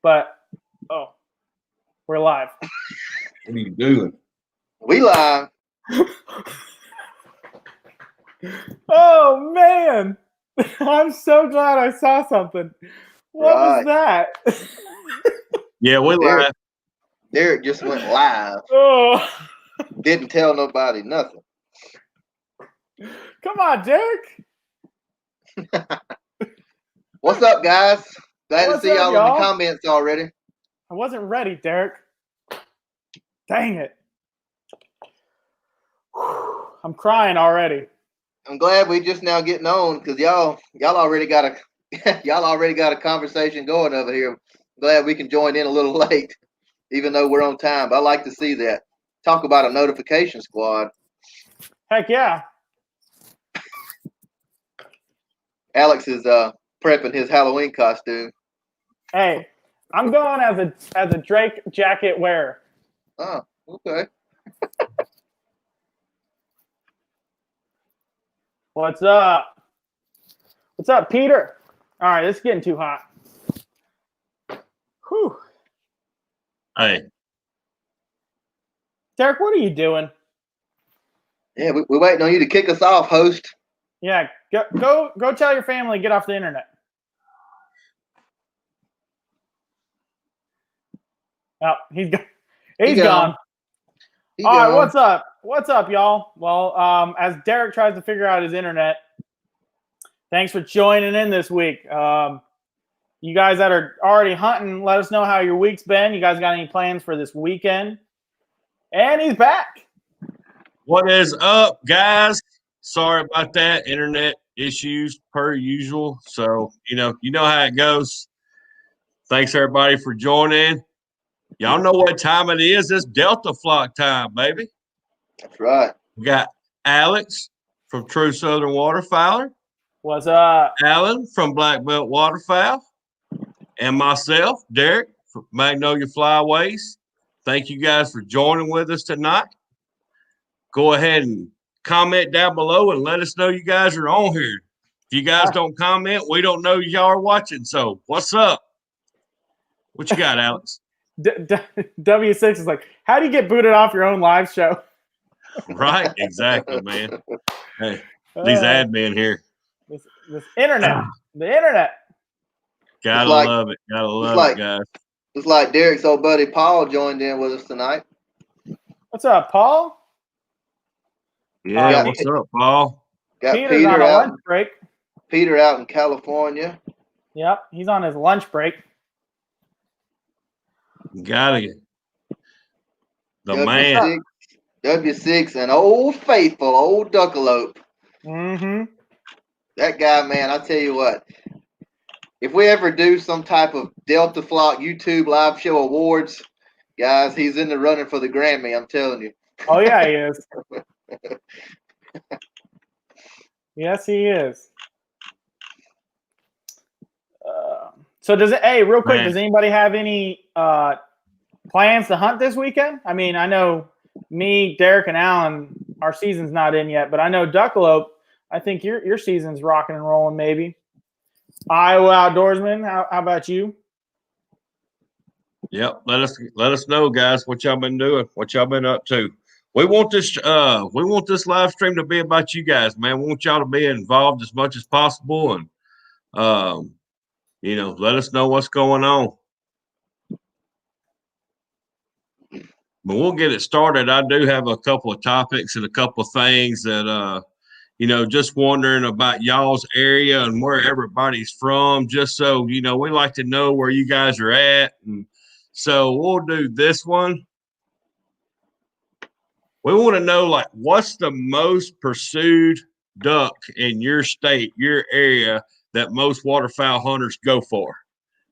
But we're live. What are you doing? We live. Oh man, I'm so glad I saw something. What was that? Yeah, we live. Derek just went live. Oh, Didn't tell nobody nothing. come on, Derek. What's up, guys? Glad What's to see up, y'all in y'all? the comments already. I wasn't ready, Derek. Dang it. I'm crying already. I'm glad we just now getting on because y'all already got a conversation going over here. Glad we can join in a little late, even though we're on time. But I like to see that. Talk about a notification squad. Heck yeah. Alex is prepping his Halloween costume. Hey, I'm going as a Drake jacket wearer. Oh, okay. What's up? What's up, Peter? All right, it's getting too hot. Whew. Hey, Derek, what are you doing? Yeah, we're waiting on you to kick us off, host. Yeah, go tell your family to get off the internet. Oh, he's gone. He's gone. All right, what's up? What's up, y'all? Well, as Derek tries to figure out his internet, thanks for joining in this week. You guys that are already hunting, let us know how your week's been. You guys got any plans for this weekend? And he's back. what is up, guys? Sorry about that. Internet issues per usual. So, you know how it goes. Thanks everybody for joining. Y'all know what time it is. It's Delta Flock time, baby. That's right. We got Alex from True Southern Waterfowler. What's up? Alan from Black Belt Waterfowl. And myself, Derek from Magnolia Flyways. Thank you guys for joining with us tonight. Go ahead and comment down below and let us know you guys are on here. If you guys don't comment, we don't know y'all are watching. So what's up? What you got, Alex? W6 is like, how do you get booted off your own live show? Right, exactly, man. Hey, these admin here. This internet, the internet. Gotta love it. Gotta love it, guys. It's like Derek's old buddy Paul joined in with us tonight. What's up, Paul? Yeah, what's up, Paul? Got Peter's on a lunch break. Peter out in California. Yep, he's on his lunch break. Got it. The W6, man. W6 and old faithful, old Duckalope. Mm-hmm. That guy, man, I tell you what. If we ever do some type of Delta Flock YouTube live show awards, guys, he's in the running for the Grammy, I'm telling you. Oh, yeah, he is. Yes, he is. So real quick, does anybody have any plans to hunt this weekend? I mean, I know me, Derek, and Alan, our season's not in yet, but I know Duckalope, I think your season's rocking and rolling maybe. Iowa Outdoorsman, how about you? Yep. Let us know, guys, what y'all been doing, what y'all been up to. We want this live stream to be about you guys, man. We want y'all to be involved as much as possible and let us know what's going on. But we'll get it started. I do have a couple of topics and a couple of things that just wondering about y'all's area and where everybody's from, just so, we like to know where you guys are at. And so we'll do this one. We want to know, like, what's the most pursued duck in your state, your area, that most waterfowl hunters go for?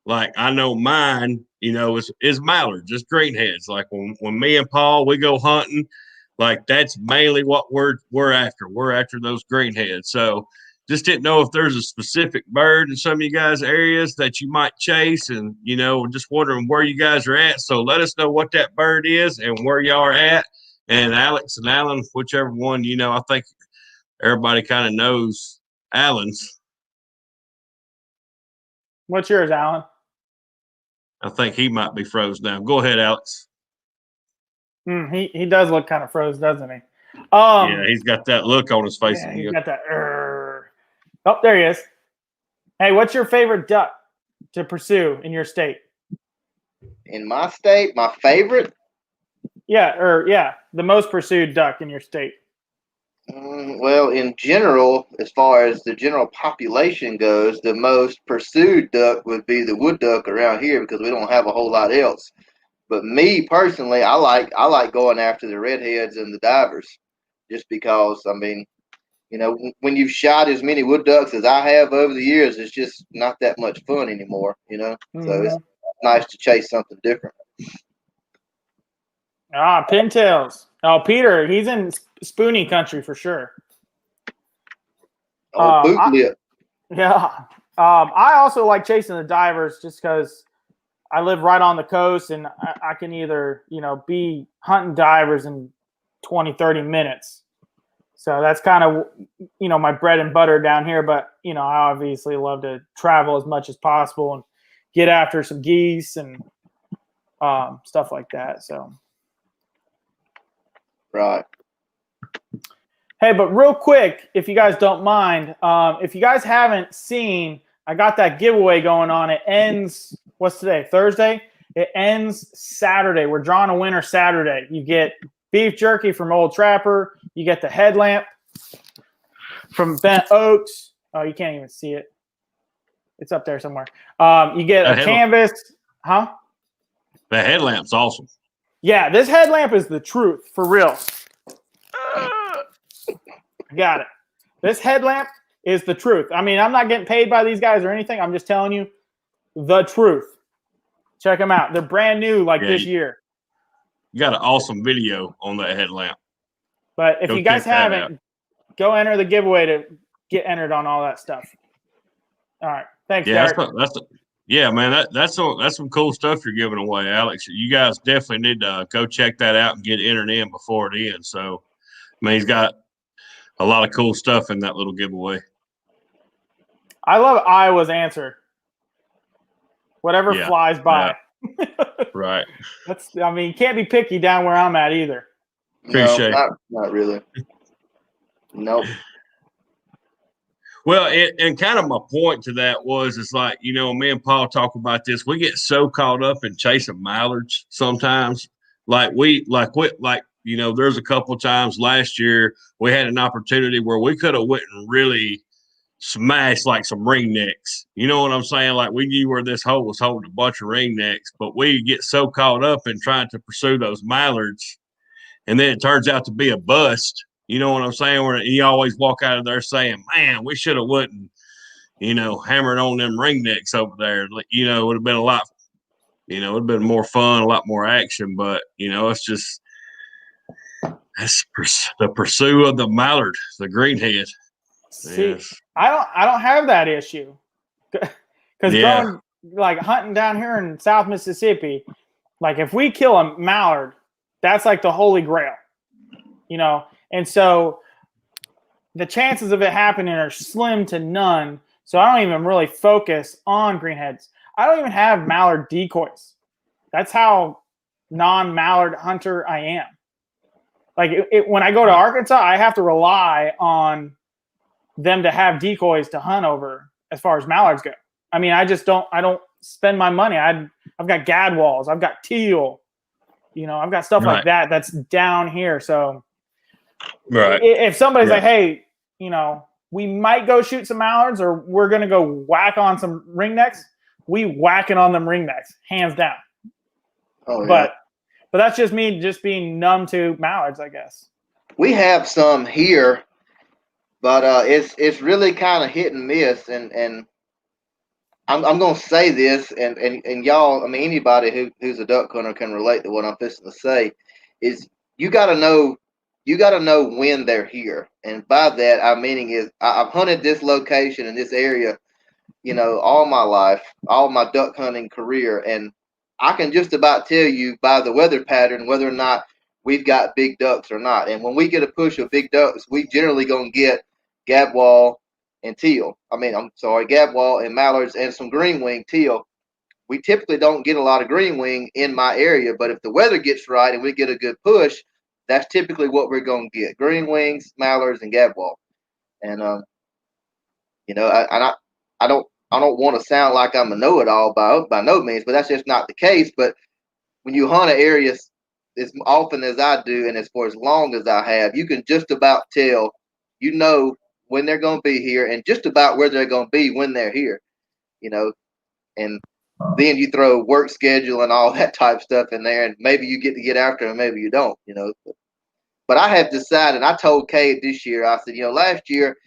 Like, I know mine, is mallards, just greenheads. Like when me and Paul, we go hunting, like that's mainly what we're after. We're after those greenheads. So just didn't know if there's a specific bird in some of you guys' areas that you might chase, and just wondering where you guys are at. So let us know what that bird is and where y'all are at. And Alex and Alan, whichever one, I think everybody kind of knows Alan's. What's yours, Alan? I think he might be froze down. Go ahead, Alex. He does look kind of froze, doesn't he? Yeah, he's got that look on his face. Yeah, he's got that. Oh, there he is. Hey, what's your favorite duck to pursue in your state? In my state, my favorite? Yeah, the most pursued duck in your state. Well, in general, as far as the general population goes, the most pursued duck would be the wood duck around here because we don't have a whole lot else. But me personally, I like going after the redheads and the divers, just because when you've shot as many wood ducks as I have over the years, it's just not that much fun anymore. So it's nice to chase something different. Pintails. Oh, Peter, he's in Spoonie country for sure. Boot lip. Yeah. I also like chasing the divers just because I live right on the coast and I can either, be hunting divers in 20, 30 minutes. So that's kind of, my bread and butter down here. But, I obviously love to travel as much as possible and get after some geese and stuff like that. So. Right. Hey, but real quick, if you guys don't mind, if you guys haven't seen, I got that giveaway going on. It ends, what's today? Thursday? It ends Saturday. We're drawing a winner Saturday. You get beef jerky from Old Trapper. You get the headlamp from Bent Oaks. Oh, you can't even see it. It's up there somewhere. You get a canvas. Huh? The headlamp's awesome. Yeah, this headlamp is the truth, for real. I got it. This headlamp is the truth. I mean, I'm not getting paid by these guys or anything. I'm just telling you the truth. Check them out. They're brand new this year. You got an awesome video on that headlamp. But if you guys haven't, go enter the giveaway to get entered on all that stuff. All right. Thanks, Derek. Yeah, man, that's some cool stuff you're giving away, Alex. You guys definitely need to go check that out and get entered in before it ends. So, he's got a lot of cool stuff in that little giveaway. I love Iowa's answer. Whatever flies by. Yeah. Right. You can't be picky down where I'm at either. Appreciate it. Not really. Nope. Well, and kind of my point to that was, it's like, me and Paul talk about this. We get so caught up in chasing mallards sometimes. There's a couple of times last year we had an opportunity where we could have went and really smashed some ringnecks. You know what I'm saying? We knew where this hole was holding a bunch of ringnecks, but we get so caught up in trying to pursue those mallards, and then it turns out to be a bust. You know what I'm saying? Where you always walk out of there saying, man, we should have went and, hammered on them ringnecks over there. It would have been a lot, it would have been more fun, a lot more action. But, it's just, that's the pursuit of the mallard, the greenhead. See, yes. I don't have that issue. Because going, hunting down here in South Mississippi, if we kill a mallard, that's the holy grail, And so the chances of it happening are slim to none. So I don't even really focus on greenheads. I don't even have mallard decoys. That's how non-mallard hunter I am. When I go to Arkansas, I have to rely on them to have decoys to hunt over as far as mallards go. I don't spend my money. I've got gadwalls. I've got teal. I've got stuff like that that's down here. So if somebody's like, hey, we might go shoot some mallards or we're going to go whack on some ringnecks, we whacking on them ringnecks, hands down. Oh, yeah. But that's just me just being numb to mallards, I guess. We have some here, but it's really kind of hit and miss. And I'm going to say this, and y'all, anybody who's a duck hunter can relate to what I'm fixing to say, is you got to know when they're here. And by that, I'm meaning is I've hunted this location in this area, all my life, all my duck hunting career. And I can just about tell you by the weather pattern whether or not we've got big ducks or not. And when we get a push of big ducks, we generally going to get gadwall and teal. Gadwall and mallards and some green wing teal. we typically don't get a lot of green wing in my area, but if the weather gets right and we get a good push, that's typically what we're going to get: green wings, mallards, and gadwall. And I don't want to sound like I'm a know-it-all by no means, but that's just not the case. But when you hunt an area as often as I do, and as for as long as I have, you can just about tell, when they're going to be here, and just about where they're going to be when they're here. And then you throw work schedule and all that type stuff in there, and maybe you get after them, maybe you don't. But I have decided. I told Cade this year. I said, last year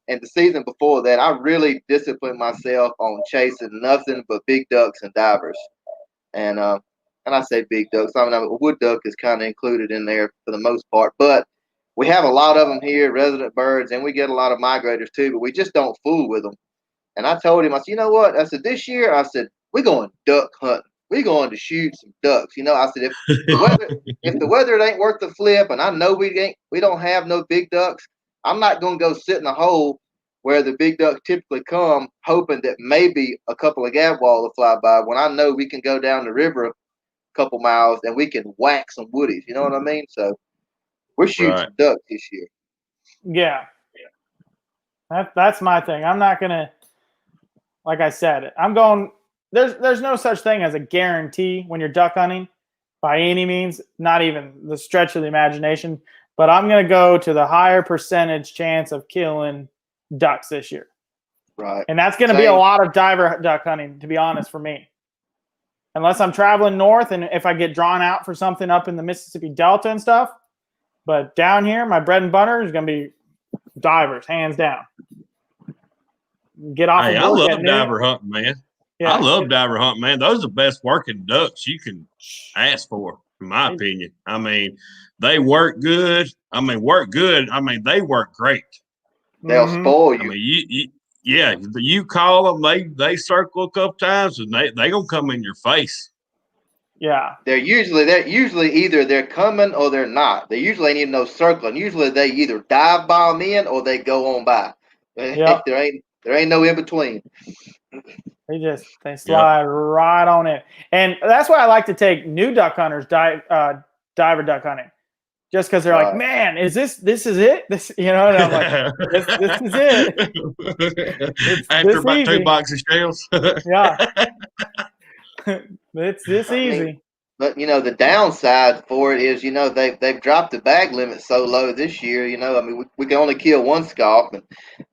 and the season before that, I really disciplined myself on chasing nothing but big ducks and divers. And I say big ducks. I mean, wood duck is kind of included in there for the most part, but we have a lot of them here, resident birds, and we get a lot of migrators too. But we just don't fool with them. And I told him, I said, you know what? I said, this year, I said, we're going duck hunting. We're going to shoot some ducks. I said, if the weather ain't worth the flip, and I know we don't have no big ducks, I'm not going to go sit in a hole where the big ducks typically come, hoping that maybe a couple of gadwall will fly by, when I know we can go down the river a couple miles and we can whack some woodies. You know what I mean? So we're shooting some ducks this year. Yeah. That's my thing. I'm not going to, like I said, I'm going, there's no such thing as a guarantee when you're duck hunting by any means, not even the stretch of the imagination, but I'm going to go to the higher percentage chance of killing ducks this year. Right. And that's going to be a lot of diver duck hunting, to be honest, for me. Unless I'm traveling north and if I get drawn out for something up in the Mississippi Delta and stuff. But down here, my bread and butter is going to be divers, hands down. Get off. Hey, I love diver hunting, man. Yeah. I love diver hunting, man. Those are the best working ducks you can ask for, in my opinion. I mean, they work good. They work great. They'll spoil you. I mean, you call them, they circle a couple times, and they gonna come in your face. Yeah, they're usually either they're coming or they're not. They usually ain't even no circling. Usually they either dive bomb in or they go on by. Yep. There ain't no in between. They slide right on it, and that's why I like to take new duck hunters diver duck hunting, just because they're like, man, is this is it? And I'm like, this is it. After about easy. 2 boxes of shells. Yeah. It's this easy. But the downside for it is, they've dropped the bag limit so low this year. I mean, we can only kill 1 scaup and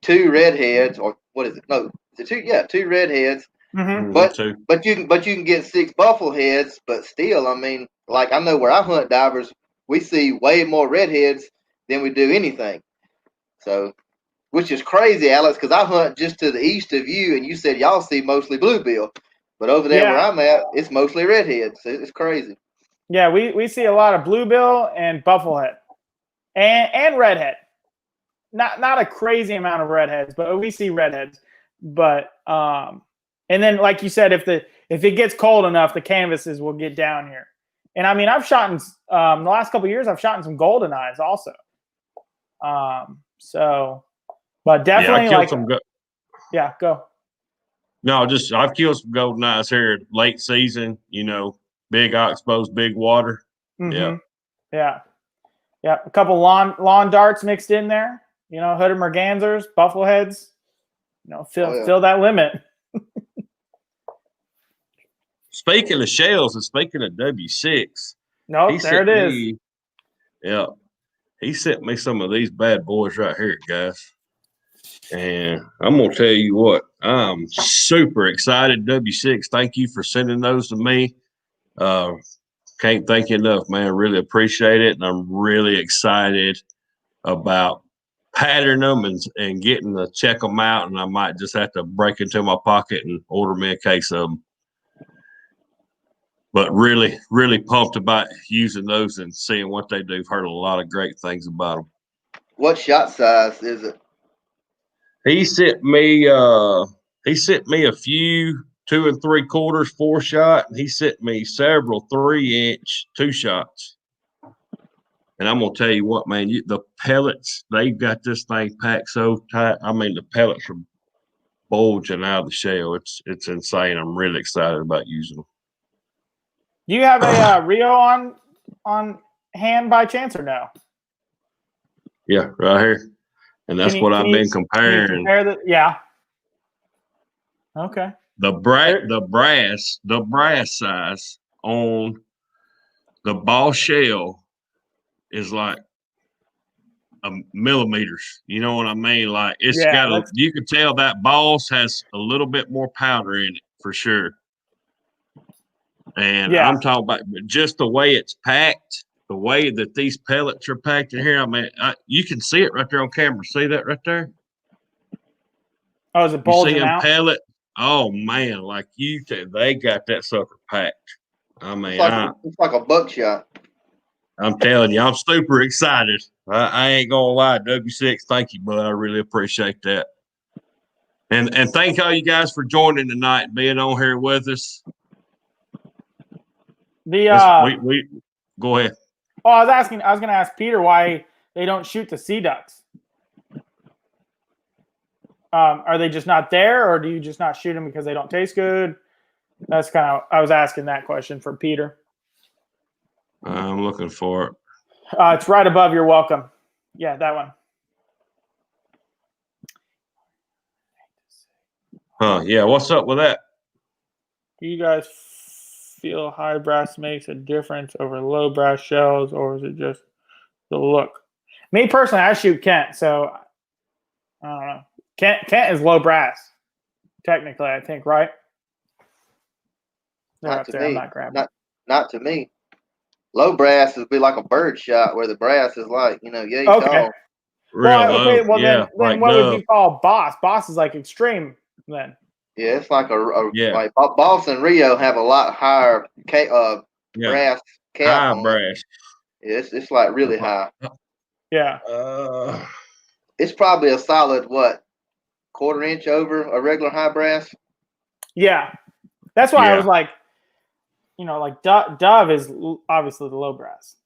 2 redheads, or what is it? No, is it 2? Yeah, 2 redheads. Mm-hmm. But you can get 6 buffleheads. But still, I mean, like I know where I hunt divers, we see way more redheads than we do anything. So, which is crazy, Alex, because I hunt just to the east of you, and you said y'all see mostly bluebill. But over there where I'm at, it's mostly redheads. It's crazy. Yeah, we see a lot of bluebill and bufflehead, and redhead. Not a crazy amount of redheads, but we see redheads. But and then like you said, if it gets cold enough, the canvases will get down here. And I mean, I've shot in the last couple of years. I've shot in some golden eyes also. So, but definitely go. No, I've killed some golden eyes here late season, big oxbows, big water. Mm-hmm. Yeah. A couple lawn darts mixed in there, hooded mergansers, buffleheads, fill that limit. Speaking of shells and speaking of W6. There it is. He sent me some of these bad boys right here, guys. And I'm going to tell you what, I'm super excited. W6, thank you for sending those to me. Can't thank you enough, man. Really appreciate it. And I'm really excited about patterning them and getting to check them out. And I might just have to break into my pocket and order me a case of them. But really, really pumped about using those and seeing what they do. Heard a lot of great things about them. What shot size is it? He sent me a few 2 3/4 4-shot, and he sent me several 3-inch 2-shots. And I'm gonna tell you what, man, the pellets, they've got this thing packed so tight. I mean, the pellets are bulging out of the shell. It's insane. I'm really excited about using them. Do you have a Rio on hand by chance or no? Yeah, right here. And that's what I've been comparing. Yeah. Okay. The brass size on the ball shell is like millimeters. You know what I mean? Like it's got you can tell that boss has a little bit more powder in it for sure. And I'm talking about just the way it's packed, the way that these pellets are packed in here. I mean, you can see it right there on camera. See that right there? Oh, is it bulging out? Pellet? Oh man, like they got that sucker packed. I mean, it's like a buckshot. I'm telling you, I'm super excited. I ain't gonna lie, W6. Thank you, bud. I really appreciate that. And thank all you guys for joining tonight and being on here with us. We go ahead. Oh, I was going to ask Peter why they don't shoot the sea ducks. Are they just not there, or do you just not shoot them because they don't taste good? That's kind of, I was asking that question for Peter. I'm looking for it. It's right above your welcome. Yeah, that one. Yeah, what's up with that? Do you guys feel high brass makes a difference over low brass shells, or is it just the look? Me personally, I shoot Kent, so I don't know. Kent is low brass, technically, I think, right? Not to me. Not to me. Low brass would be like a bird shot, where the brass is like, yay tall. Then what would you call Boss? Boss is like extreme then. Yeah, it's like like Boss and Rio have a lot higher brass cap. High brass. Yeah, it's like really high. Yeah. It's probably a solid 1/4 inch over a regular high brass. Yeah, that's why I was like, like Dove is obviously the low brass.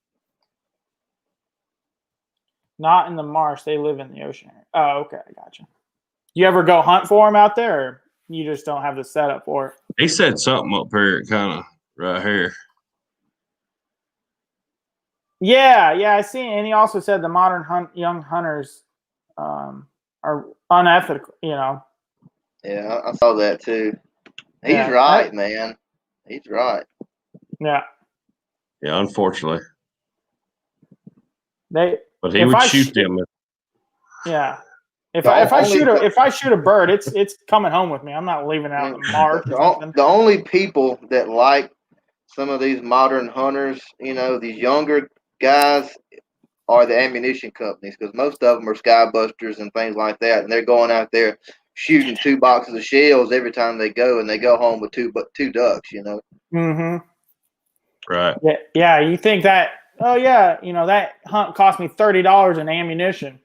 Not in the marsh; they live in the ocean area. Oh, okay, I gotcha. You ever go hunt for them out there, or you just don't have the setup for it? He said something up here, kind of right here. Yeah, I see. And he also said the modern young hunters are unethical. Yeah, I saw that too. He's right, man. He's right. Yeah. Yeah, unfortunately. But he would shoot them. Yeah. If I shoot a bird, it's coming home with me. I'm not leaving it out in the marsh. The only people that like some of these modern hunters, these younger guys, are the ammunition companies, because most of them are skybusters and things like that, and they're going out there shooting 2 boxes of shells every time they go, and they go home with two ducks. Mm-hmm. Right. Yeah. You think that? Oh yeah. That hunt cost me $30 in ammunition.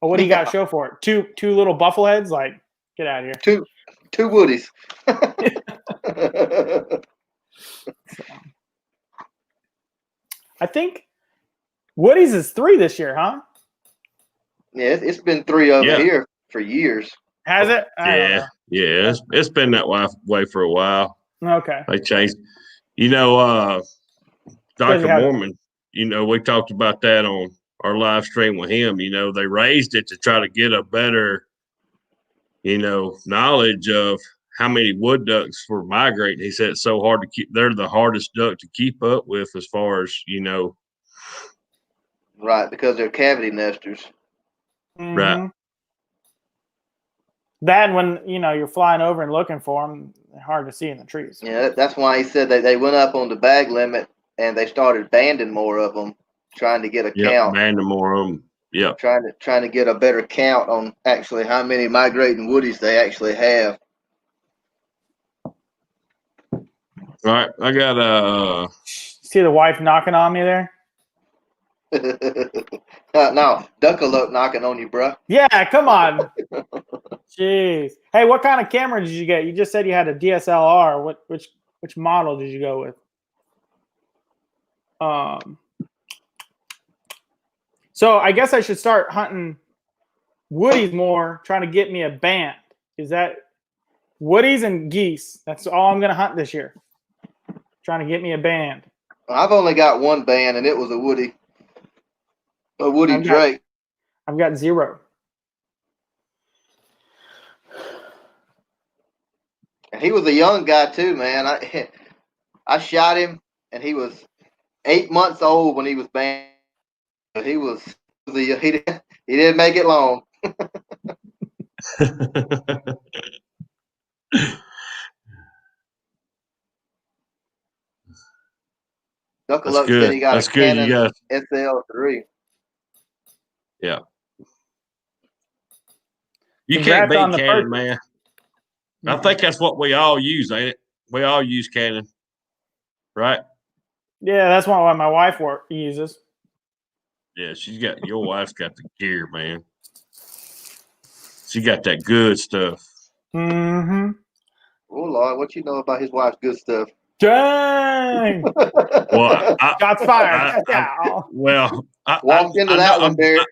Well, what do you got to show for it? Two little buffalo heads? Like, get out of here. Two woodies. I think Woody's is 3 this year, huh? Yeah, it's been 3 over here for years. Has it? Yeah. It's been that way for a while. Okay. They changed. Dr. Mormon, we talked about that on our live stream with him. They raised it to try to get a better, knowledge of how many wood ducks were migrating. He said it's so hard to keep. They're the hardest duck to keep up with as far as, Right, because they're cavity nesters. Mm-hmm. Right. That when, you're flying over and looking for them, they're hard to see in the trees. Yeah, that's why he said they went up on the bag limit and they started banding more of them, trying to get a count. Banding more of them. Yeah. Trying to get a better count on actually how many migrating woodies they actually have. All right, I got See the wife knocking on me there? No, Duckalope knocking on you, bro. Yeah, come on. Jeez. Hey, what kind of camera did you get? You just said you had a DSLR. Which model did you go with? So I guess I should start hunting woodies more, trying to get me a band. Is that Woodies and geese. That's all I'm gonna hunt this year. Trying to get me a band. I've only got one band, and it was a Woody Drake. I've got 0. And he was a young guy too, man. I shot him, and he was 8 months old when he was banned. He didn't make it long. Knuckle said he got That's a good. Canon You got SL3. Yeah. You Congrats can't on beat the Canon, purchase. man. I think that's what we all use, ain't it? We all use Canon, right? Yeah, that's what my wife uses. Yeah, your wife's got the gear, man. She got that good stuff. Mm-hmm. Oh Lord, what you know about his wife's good stuff? Dang! Well, Shots fired. Walked into that one, Derek.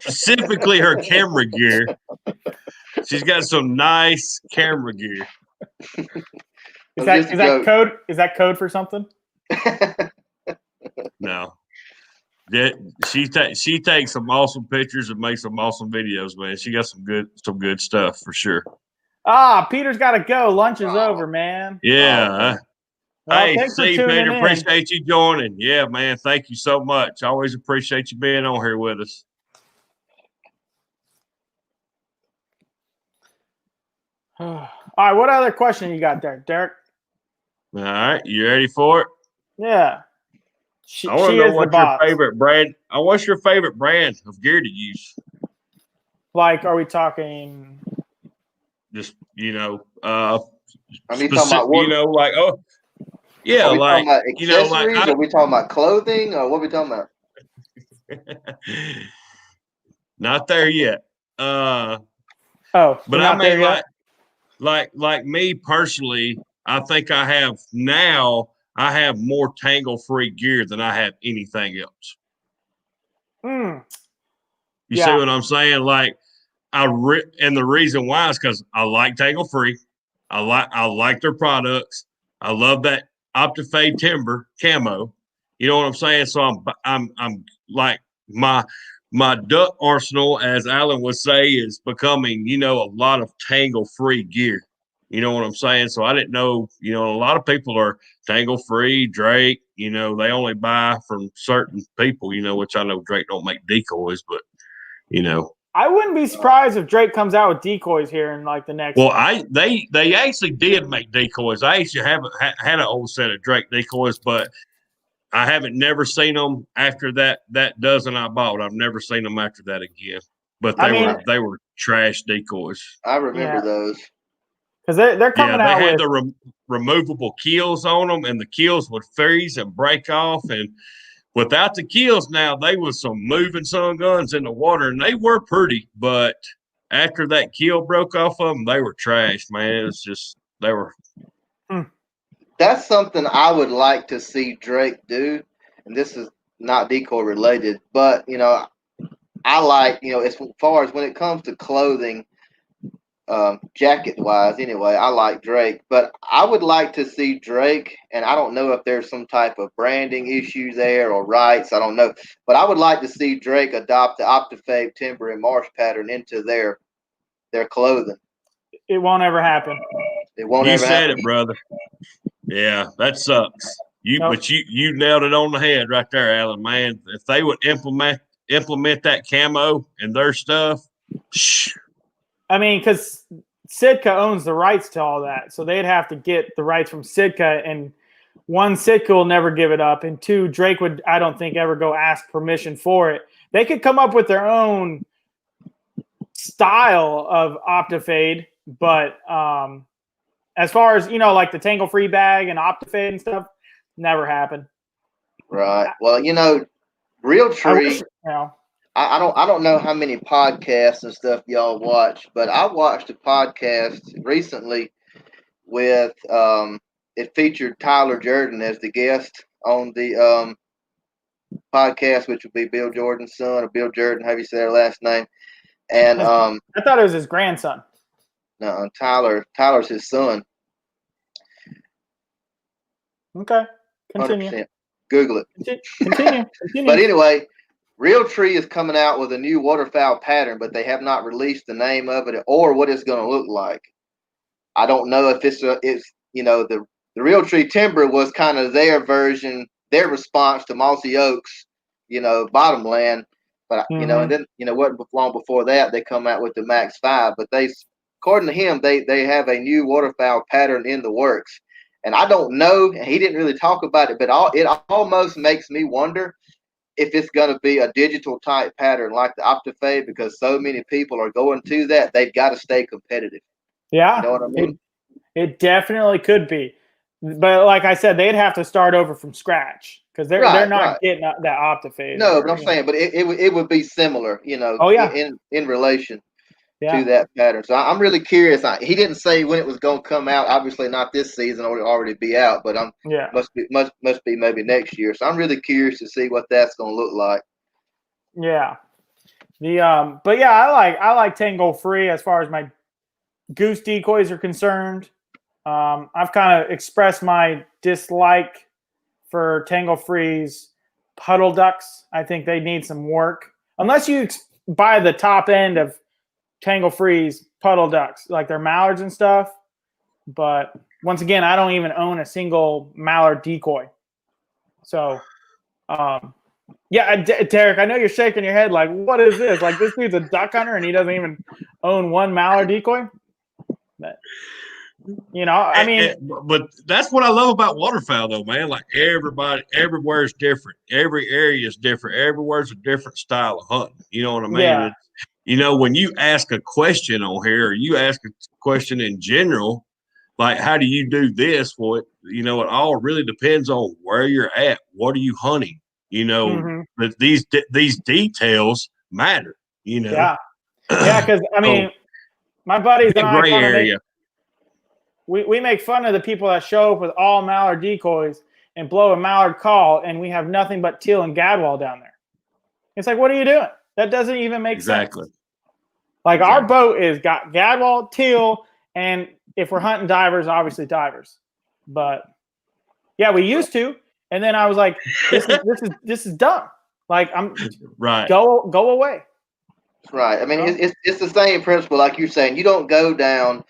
Specifically, her camera gear. She's got some nice camera gear. Is that code? Is that code for something? No. She takes some awesome pictures and makes some awesome videos, man. She got some good stuff for sure. Peter's got to go. Lunch is over, man. Yeah. Hey, thanks for tuning Peter, in. appreciate you joining. Yeah, man. Thank you so much. I always appreciate you being on here with us. All right, what other question you got there, Derek? All right, you ready for it? Yeah. I want to know what's your favorite brand. What's your favorite brand of gear to use? Like, are we talking? Just I mean, talking about what? Like yeah, are we like talking about accessories? Are we talking about clothing, or what are we talking about? Not there yet. But I mean, like me personally, I think I have more tangle-free gear than I have anything else. You see what I'm saying? Like, and the reason why is because I like tangle-free. I like their products. I love that Optifade timber camo. You know what I'm saying? So I'm like my duck arsenal, as Alan would say, is becoming, a lot of tangle-free gear. You know what I'm saying? So I didn't know, a lot of people are tangle-free, Drake, they only buy from certain people, which I know Drake don't make decoys, but, I wouldn't be surprised if Drake comes out with decoys here in like the next. Well, they actually did make decoys. I actually haven't had an old set of Drake decoys, but I haven't never seen them after that dozen I bought. I've never seen them after that again. But they were trash decoys. I remember those because they're coming out. They had the removable keels on them, and the keels would freeze and break off. And without the keels, now they was some moving sun guns in the water, and they were pretty. But after that keel broke off of them, they were trash, man. It was just they were. That's something I would like to see Drake do, and this is not decoy related, but I like as far as when it comes to clothing, jacket wise anyway, I like Drake, but I would like to see Drake, and I don't know if there's some type of branding issue there or rights, I don't know, but I would like to see Drake adopt the Optifade timber and marsh pattern into their clothing. It won't ever happen. It won't ever happen. You said it, brother. Yeah, that sucks. But you nailed it on the head right there, Alan, man. If they would implement that camo in their stuff, I mean, because Sitka owns the rights to all that, so they'd have to get the rights from Sitka, and one, Sitka will never give it up, and two, Drake would, I don't think, ever go ask permission for it. They could come up with their own style of Optifade, but as far as like the tangle free bag and Optifade and stuff, never happened. Right. Well, Realtree. I don't know how many podcasts and stuff y'all watch, but I watched a podcast recently with it featured Tyler Jordan as the guest on the podcast, which would be Bill Jordan's son, or Bill Jordan, how you say their last name. And I thought it was his grandson. No, Tyler's his son. Okay, continue. 100%. Google it. Continue. But anyway, Realtree is coming out with a new waterfowl pattern, but they have not released the name of it or what it's going to look like. I don't know if it's the Realtree timber was kind of their version, their response to Mossy Oaks, bottomland. But and then what long before that they come out with the Max 5. But according to him, they have a new waterfowl pattern in the works. And I don't know, and he didn't really talk about it, but it almost makes me wonder if it's going to be a digital type pattern like the OptiFade, because so many people are going to that, they've got to stay competitive. Yeah, you know what I mean? It definitely could be, but like I said, they'd have to start over from scratch because they're not getting that OptiFade. No, but I'm saying, but it would be similar, Oh yeah, in relation to that pattern. So I'm really curious. He didn't say when it was going to come out. Obviously, not this season; it'll already be out. But must be maybe next year. So I'm really curious to see what that's going to look like. Yeah, but yeah, I like Tangle Free as far as my goose decoys are concerned. I've kind of expressed my dislike for Tangle Free's puddle ducks. I think they need some work, unless you buy the top end of Tangle Free's puddle ducks, like their mallards and stuff. But once again, I don't even own a single mallard decoy. So, yeah, Derek, I know you're shaking your head like, what is this? Like, this dude's a duck hunter and he doesn't even own one mallard decoy? But, I mean. But that's what I love about waterfowl, though, man. Like, everywhere is different. Every area is different. Everywhere's a different style of hunting. You know what I mean? Yeah. When you ask a question on here, or you ask a question in general, like, how do you do this? Well, it all really depends on where you're at. What are you hunting? But these details matter, Yeah. Yeah, because, I mean, my buddies and I kind of we make fun of the people that show up with all mallard decoys and blow a mallard call, and we have nothing but teal and gadwall down there. It's like, what are you doing? That doesn't even make sense. Like, our boat is got gadwall, teal, and if we're hunting divers, obviously divers. But yeah, we used to, and then I was like, this is dumb. Like, I'm right. Go away. Right. I mean, it's the same principle, like you're saying. You don't go down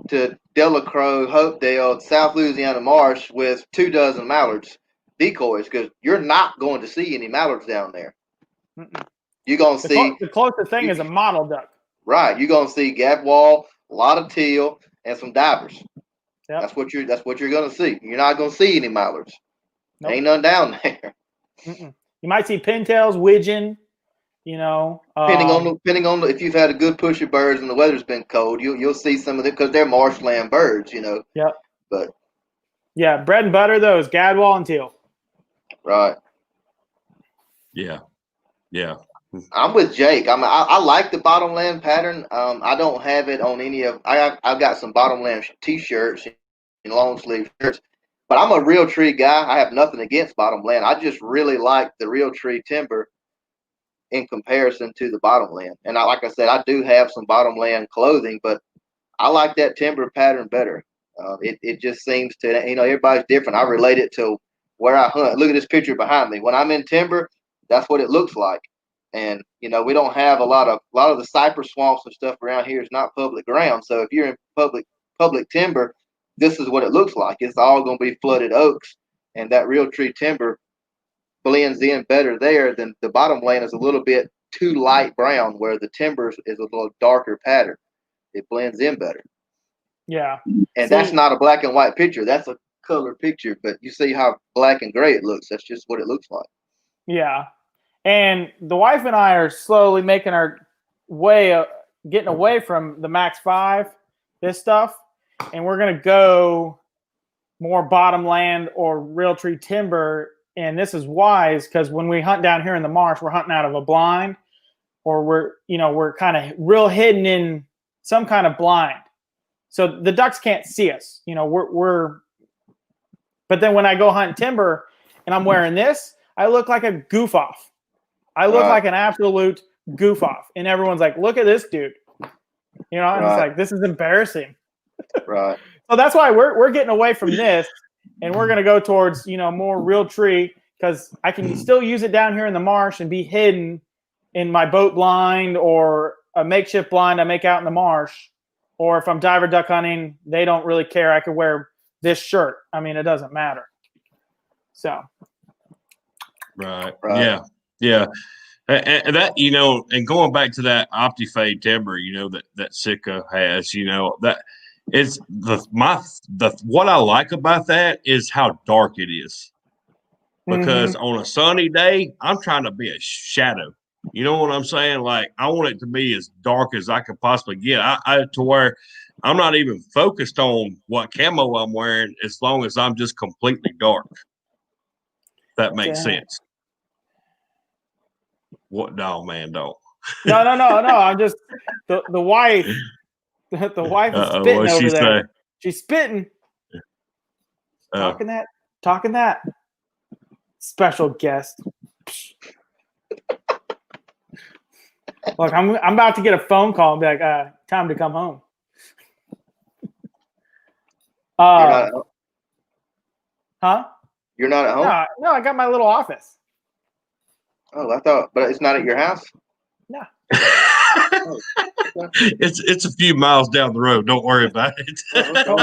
to Delacroix, Hopedale, South Louisiana Marsh with 24 mallards decoys, because you're not going to see any mallards down there. You're going to see the closest thing is a mottle duck. Right. You're going to see gadwall, a lot of teal, and some divers. Yep. That's what you're going to see. You're not going to see any mallards. Nope. Ain't none down there. You might see pintails, widgeon. Depending on if you've had a good push of birds and the weather's been cold, you'll see some of them because they're marshland birds. Yep. But yeah, bread and butter though is gadwall and teal. Right. Yeah. Yeah. I'm with Jake. I like the bottomland pattern. I don't have it on any of. I've got some bottomland T-shirts and long sleeve shirts, but I'm a Realtree guy. I have nothing against bottomland. I just really like the Realtree timber in comparison to the bottomland. And like I said, I do have some bottomland clothing, but I like that timber pattern better. It just seems to, everybody's different. I relate it to where I hunt. Look at this picture behind me. When I'm in timber, that's what it looks like. And we don't have a lot of the cypress swamps and stuff around here is not public ground. So if you're in public timber, this is what it looks like. It's all going to be flooded oaks, and that Realtree timber blends in better there than the bottomland is a little bit too light brown, where the timber is a little darker pattern. It blends in better. Yeah. And that's not a black and white picture. That's a color picture, but you see how black and gray it looks. That's just what it looks like. Yeah. And the wife and I are slowly making our way, getting away from the Max 5, this stuff, and we're going to go more bottomland or Realtree timber. And this is wise because when we hunt down here in the marsh, we're hunting out of a blind, or we're kind of real hidden in some kind of blind. So the ducks can't see us. But then when I go hunt timber and I'm wearing this, I look like a goof off. I look like an absolute goof off. And everyone's like, look at this dude. You know, I'm just like, this is embarrassing. Right. So that's why we're getting away from this, and we're gonna go towards more Realtree, because I can still use it down here in the marsh and be hidden in my boat blind or a makeshift blind I make out in the marsh. Or if I'm diver duck hunting, they don't really care. I could wear this shirt. I mean, it doesn't matter. So. Right. Yeah. And that, and going back to that OptiFade timber, that Sitka has, that it's what I like about that is how dark it is. Because on a sunny day, I'm trying to be a shadow. You know what I'm saying? Like, I want it to be as dark as I could possibly get. To where I'm not even focused on what camo I'm wearing, as long as I'm just completely dark. That makes sense. What? No, man, don't. No. I'm just the wife. The wife is spitting over there. Say? She's spitting. Talking that. Special guest. Look, I'm about to get a phone call and be like, time to come home. Huh? You're not at home? No, I got my little office. Oh, I thought, but it's not at your house? No. It's a few miles down the road. Don't worry about it. No,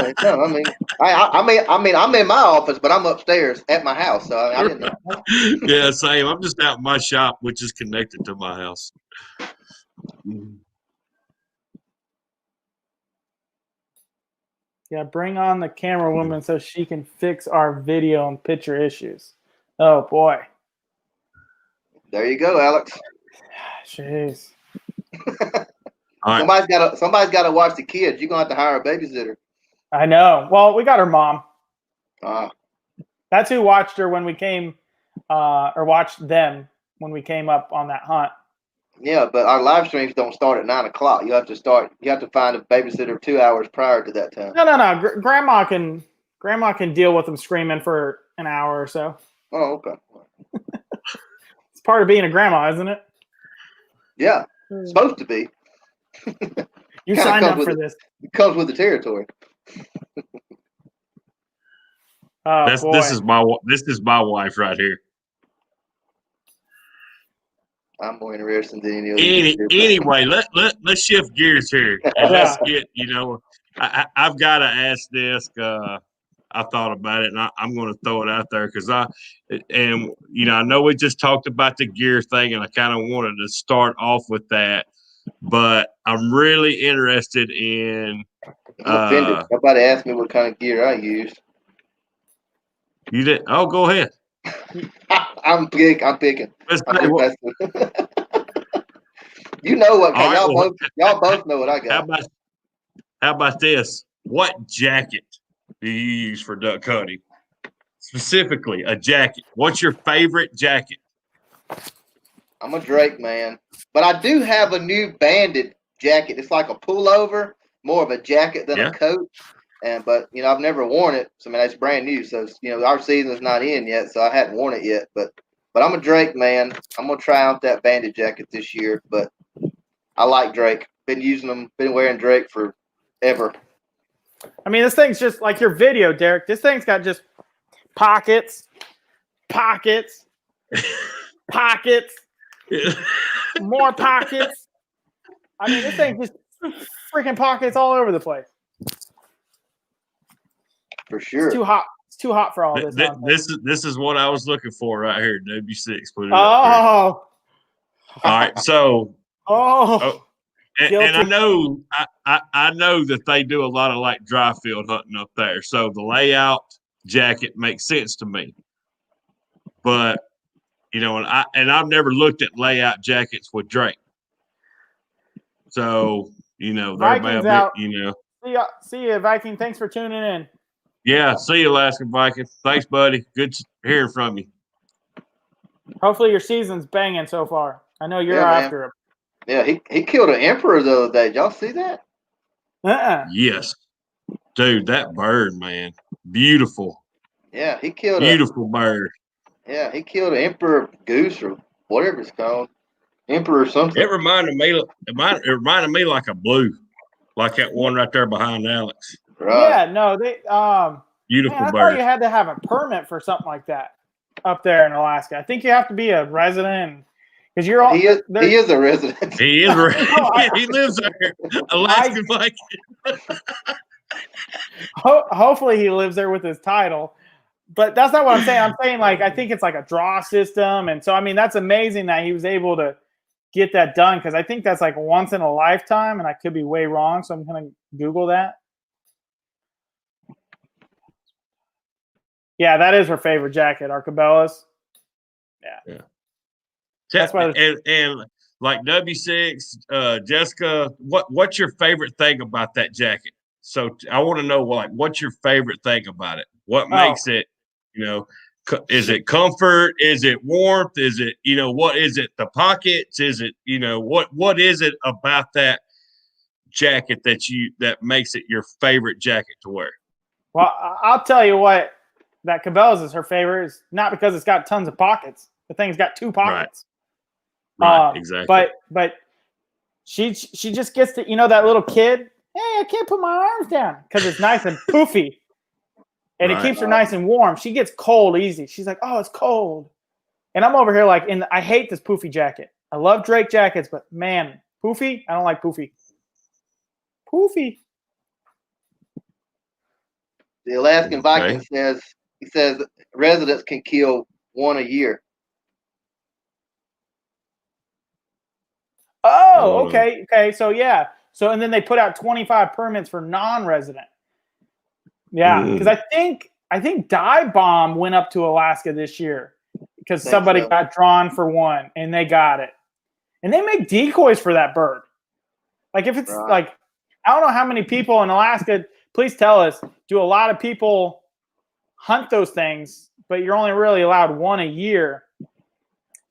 I'm in my office, but I'm upstairs at my house, so I didn't know. Yeah, same. I'm just out in my shop, which is connected to my house. Yeah, bring on the camera woman so she can fix our video and picture issues. Oh boy. There you go, Alex. Jeez. Somebody's got to watch the kids. You're gonna have to hire a babysitter. I know. Well, we got her mom. That's who watched her when we came, or watched them when we came up on that hunt. Yeah, but our live streams don't start at 9 o'clock. You have to find a babysitter 2 hours prior to that time. No. Grandma can deal with them screaming for an hour or so. Oh, okay. It's part of being a grandma, isn't it? Yeah, it's supposed to be. You signed up for this. It comes with the territory. This is my wife right here. I'm more interested than any other. Anyway, let's shift gears here. And let's get, I've got to ask this. I thought about it, and I'm going to throw it out there because I know we just talked about the gear thing, and I kind of wanted to start off with that, but I'm really interested in. I'm offended. Somebody asked me what kind of gear I used. You did? Oh, go ahead. I'm picking. You know what? Right, y'all both know what I got. How about this? What jacket do you use for duck hunting? Specifically, a jacket. What's your favorite jacket? I'm a Drake man, but I do have a new banded jacket. It's like a pullover, more of a jacket than a coat. But I've never worn it. So it's brand new. So our season's not in yet, so I hadn't worn it yet. But I'm a Drake man. I'm gonna try out that banded jacket this year. But I like Drake. Been using them. Been wearing Drake forever. I mean, this thing's just like your video, Derek. This thing's got just pockets, more pockets. I mean, this thing just freaking pockets all over the place. For sure. It's too hot. It's too hot for all this. This is what I was looking for right here. W6. Put it up here. All right. So. And I know that they do a lot of like dry field hunting up there. So the layout jacket makes sense to me. But and I've never looked at layout jackets with Drake. So they're about See you, Viking. Thanks for tuning in. Yeah, see you, Alaskan Viking. Thanks, buddy. Good hearing from you. Hopefully your season's banging so far. I know you're after him. Yeah, he killed an emperor the other day. Did y'all see that? Yes. Dude, that bird, man. Beautiful. Yeah, he killed beautiful bird. Yeah, he killed an emperor goose or whatever it's called. Emperor something. It reminded me like a blue. like that one right there behind Alex. Right. Yeah, no, they Beautiful man, I bird. thought you had to have a permit for something like that up there in Alaska. I think you have to be a resident because you're all. He is a resident. He is right. He lives there. Alaskan Viking. Hopefully he lives there with his title. But that's not what I'm saying. I'm saying like I think it's like a draw system. And so I mean that's amazing that he was able to get that done because I think that's like once in a lifetime and I could be way wrong. So I'm gonna Google that. Yeah, that is her favorite jacket, Arcabella's. Yeah. That's why and like W6, Jessica, what's your favorite thing about that jacket? So I want to know like what's your favorite thing about it? What makes it, is it comfort? Is it warmth? Is it, what is it? The pockets? Is it, what is it about that jacket that makes it your favorite jacket to wear? Well, I'll tell you what, that Cabela's is her favorite is not because it's got tons of pockets. The thing's got 2 pockets. Right, exactly. But she just gets to, that little kid, hey, I can't put my arms down because it's nice and poofy. And it keeps her nice and warm. She gets cold easy. She's like, oh, it's cold. And I'm over here like, I hate this poofy jacket. I love Drake jackets, but man, poofy, I don't like poofy. Poofy. The Alaskan Viking says residents can kill 1 a year. Oh, okay. Okay. So yeah. So and then they put out 25 permits for non-resident. Yeah, because I think Dive Bomb went up to Alaska this year because somebody got drawn for 1 and they got it. And they make decoys for that bird. Like if it's like I don't know how many people in Alaska, please tell us, do a lot of people hunt those things, but you're only really allowed 1 a year.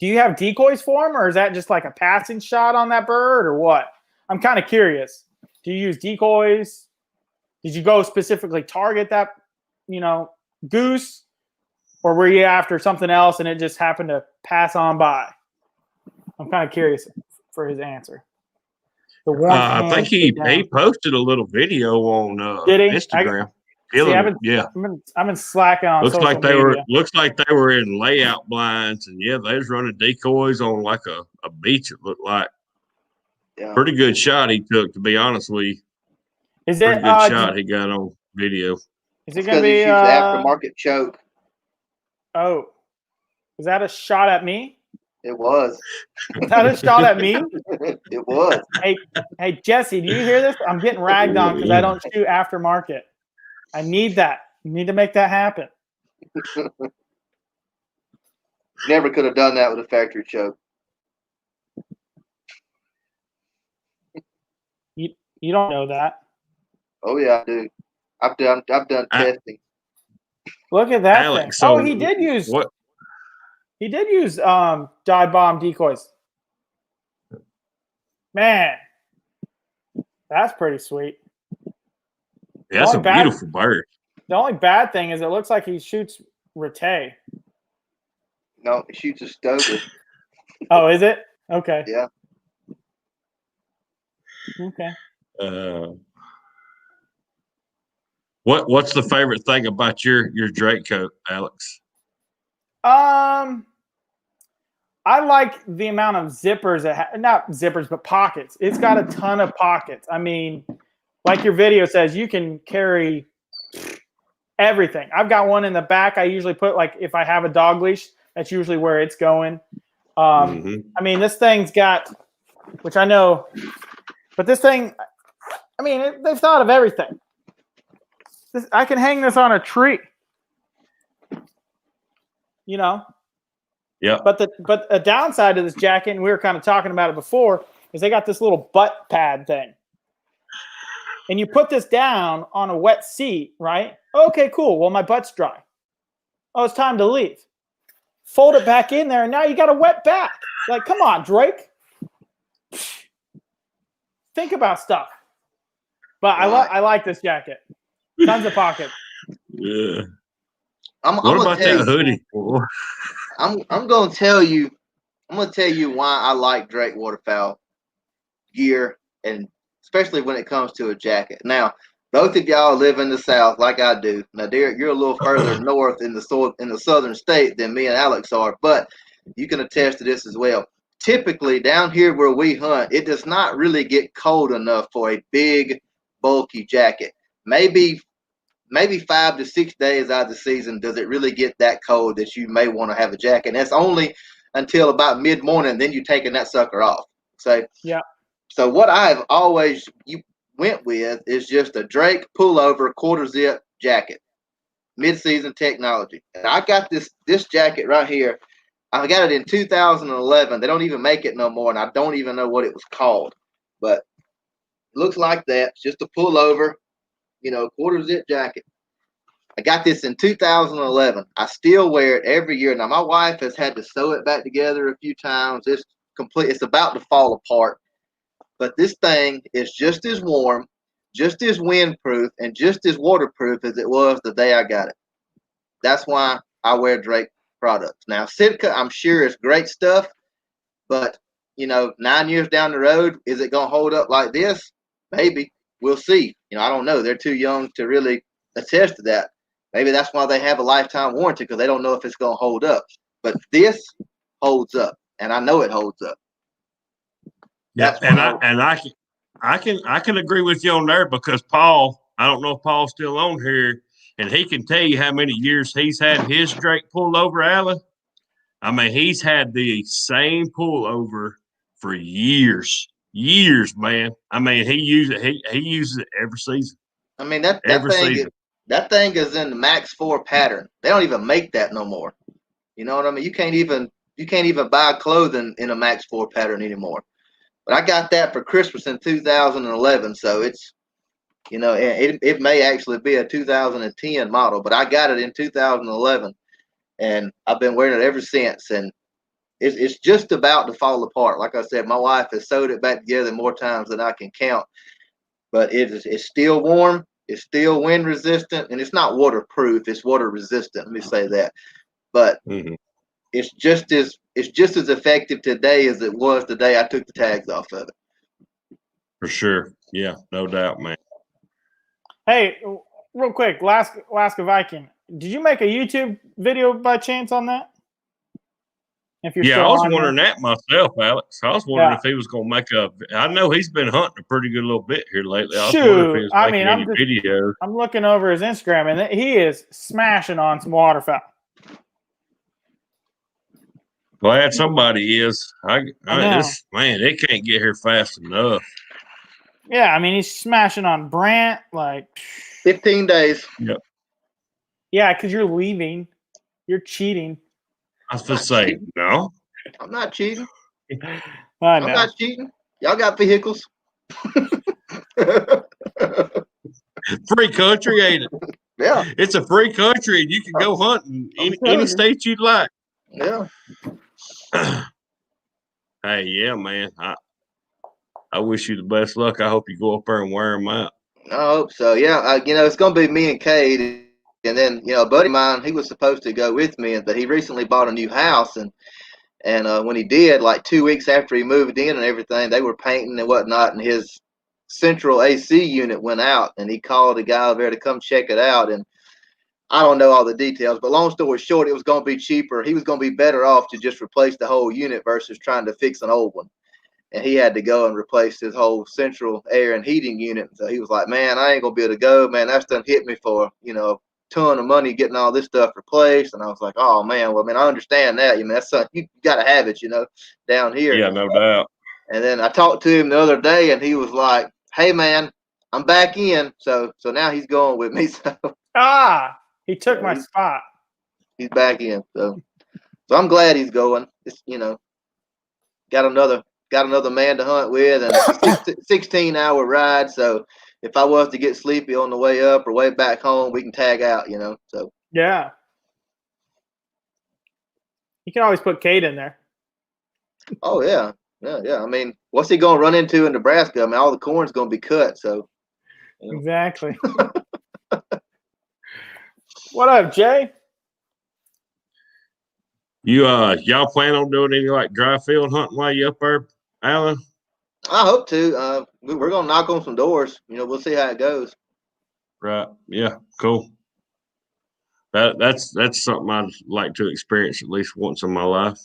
Do you have decoys for them or is that just like a passing shot on that bird or what? I'm kind of curious. Do you use decoys? Did you go specifically target that, goose? Or were you after something else and it just happened to pass on by? I'm kind of curious for his answer. I think he posted a little video on Instagram. I've been slacking on social media. Looks like they were in layout blinds, and they was running decoys on like a beach. It looked like pretty good shot he took. To be honest with you, is pretty it good shot he got on video? Is it going to be aftermarket choke? Oh, is that a shot at me? It was. Is that a shot at me? It was. Hey, Jesse, do you hear this? I'm getting ragged on because I don't shoot aftermarket. I need that. You need to make that happen. Never could have done that with a factory choke. You don't know that. Oh yeah, I do. I've done testing. Look at that Alex, thing. so he did use what? He did use dive bomb decoys. Man, that's pretty sweet. Yeah, that's a beautiful bird. The only bad thing is it looks like he shoots Rattay. No, he shoots a stoker. Oh, is it? Okay. Yeah. Okay. What's the favorite thing about your Drake coat, Alex? I like the amount of zippers not zippers, but pockets. It's got a ton of pockets. I mean, like your video says, you can carry everything. I've got one in the back. I usually put if I have a dog leash, that's usually where it's going. I mean, this thing's got, which I know, but this thing, I mean, they've thought of everything. I can hang this on a tree. Yeah. But a downside to this jacket, and we were kind of talking about it before, is they got this little butt pad thing. And you put this down on a wet seat, right? Okay, cool. Well, my butt's dry. Oh, it's time to leave. Fold it back in there, and now you got a wet back. Like, come on, Drake. Think about stuff. But I like this jacket. Tons of pockets. Yeah. What about that hoodie? I'm gonna tell you why I like Drake waterfowl gear and especially when it comes to a jacket. Now, both of y'all live in the South like I do. Now, Derek, you're a little further north in the southern state than me and Alex are, but you can attest to this as well. Typically, down here where we hunt, it does not really get cold enough for a big, bulky jacket. Maybe 5 to 6 days out of the season does it really get that cold that you may want to have a jacket. And that's only until about mid-morning, then you're taking that sucker off. So, yeah. So what I've always went with is just a Drake pullover quarter zip jacket, mid-season technology. And I got this jacket right here. I got it in 2011. They don't even make it no more, and I don't even know what it was called. But it looks like that. It's just a pullover, quarter zip jacket. I got this in 2011. I still wear it every year. Now, my wife has had to sew it back together a few times. It's about to fall apart. But this thing is just as warm, just as windproof, and just as waterproof as it was the day I got it. That's why I wear Drake products. Now, Sitka, I'm sure is great stuff, but 9 years down the road, is it going to hold up like this? Maybe. We'll see. I don't know. They're too young to really attest to that. Maybe that's why they have a lifetime warranty, because they don't know if it's going to hold up. But this holds up, and I know it holds up. Yeah, and I can agree with you on there, because Paul, I don't know if Paul's still on here, and he can tell you how many years he's had his Drake pullover, Alan. I mean, he's had the same pullover for years, man. I mean, he uses it every season. I mean, that thing is in the Max 4 pattern. They don't even make that no more. You know what I mean? You can't even buy clothing in a Max 4 pattern anymore. But I got that for Christmas in 2011, so it's, it may actually be a 2010 model, but I got it in 2011, and I've been wearing it ever since, and it's just about to fall apart. Like I said, my wife has sewed it back together more times than I can count, but it's still warm, it's still wind resistant, and it's not waterproof, it's water resistant. Let me say that, but it's just as effective today as it was the day I took the tags off of it. For sure. Yeah, no doubt, man. Hey, real quick, Alaska Viking, did you make a YouTube video by chance on that? If you're I was wondering that myself, Alex. I was wondering if he was going to make I know he's been hunting a pretty good little bit here lately. I was wondering if he was making any videos. I'm looking over his Instagram, and he is smashing on some waterfowl. Glad somebody is. Man, it can't get here fast enough. Yeah, I mean, he's smashing on Brant, like 15 days. Yep. Yeah, because you're leaving. You're cheating. I was going to say, no. I'm not cheating. I'm not cheating. Y'all got vehicles. Free country, ain't it? Yeah. It's a free country, and you can go hunting any state you'd like. Yeah. Hey, yeah, man. I wish you the best luck. I hope you go up there and wear them out. I hope so. Yeah, it's going to be me and Cade. And then, a buddy of mine, he was supposed to go with me, but he recently bought a new house. And when he did, like 2 weeks after he moved in and everything, they were painting and whatnot, and his central AC unit went out. And he called a guy over there to come check it out. And I don't know all the details, but long story short, it was going to be cheaper. He was going to be better off to just replace the whole unit versus trying to fix an old one. And he had to go and replace his whole central air and heating unit. So he was like, man, I ain't going to be able to go. Man, that's done hit me for, ton of money getting all this stuff replaced. And I was like, oh man, well, I understand that. That's something you got to have it, down here. Yeah, no doubt. And then I talked to him the other day, and he was like, hey man, I'm back in. So now he's going with me. So he took my spot. He's back in. So I'm glad he's going. It's, got another man to hunt with, and a 16-hour ride. So if I was to get sleepy on the way up or way back home, we can tag out, So yeah, you can always put Cade in there. Oh yeah. I mean, what's he gonna run into in Nebraska? I mean, all the corn's gonna be cut. So exactly. What up, Jay? You y'all plan on doing any like dry field hunting while you up there, Alan? I hope to. We're gonna knock on some doors. We'll see how it goes. Right. Yeah. Cool. That's something I'd like to experience at least once in my life.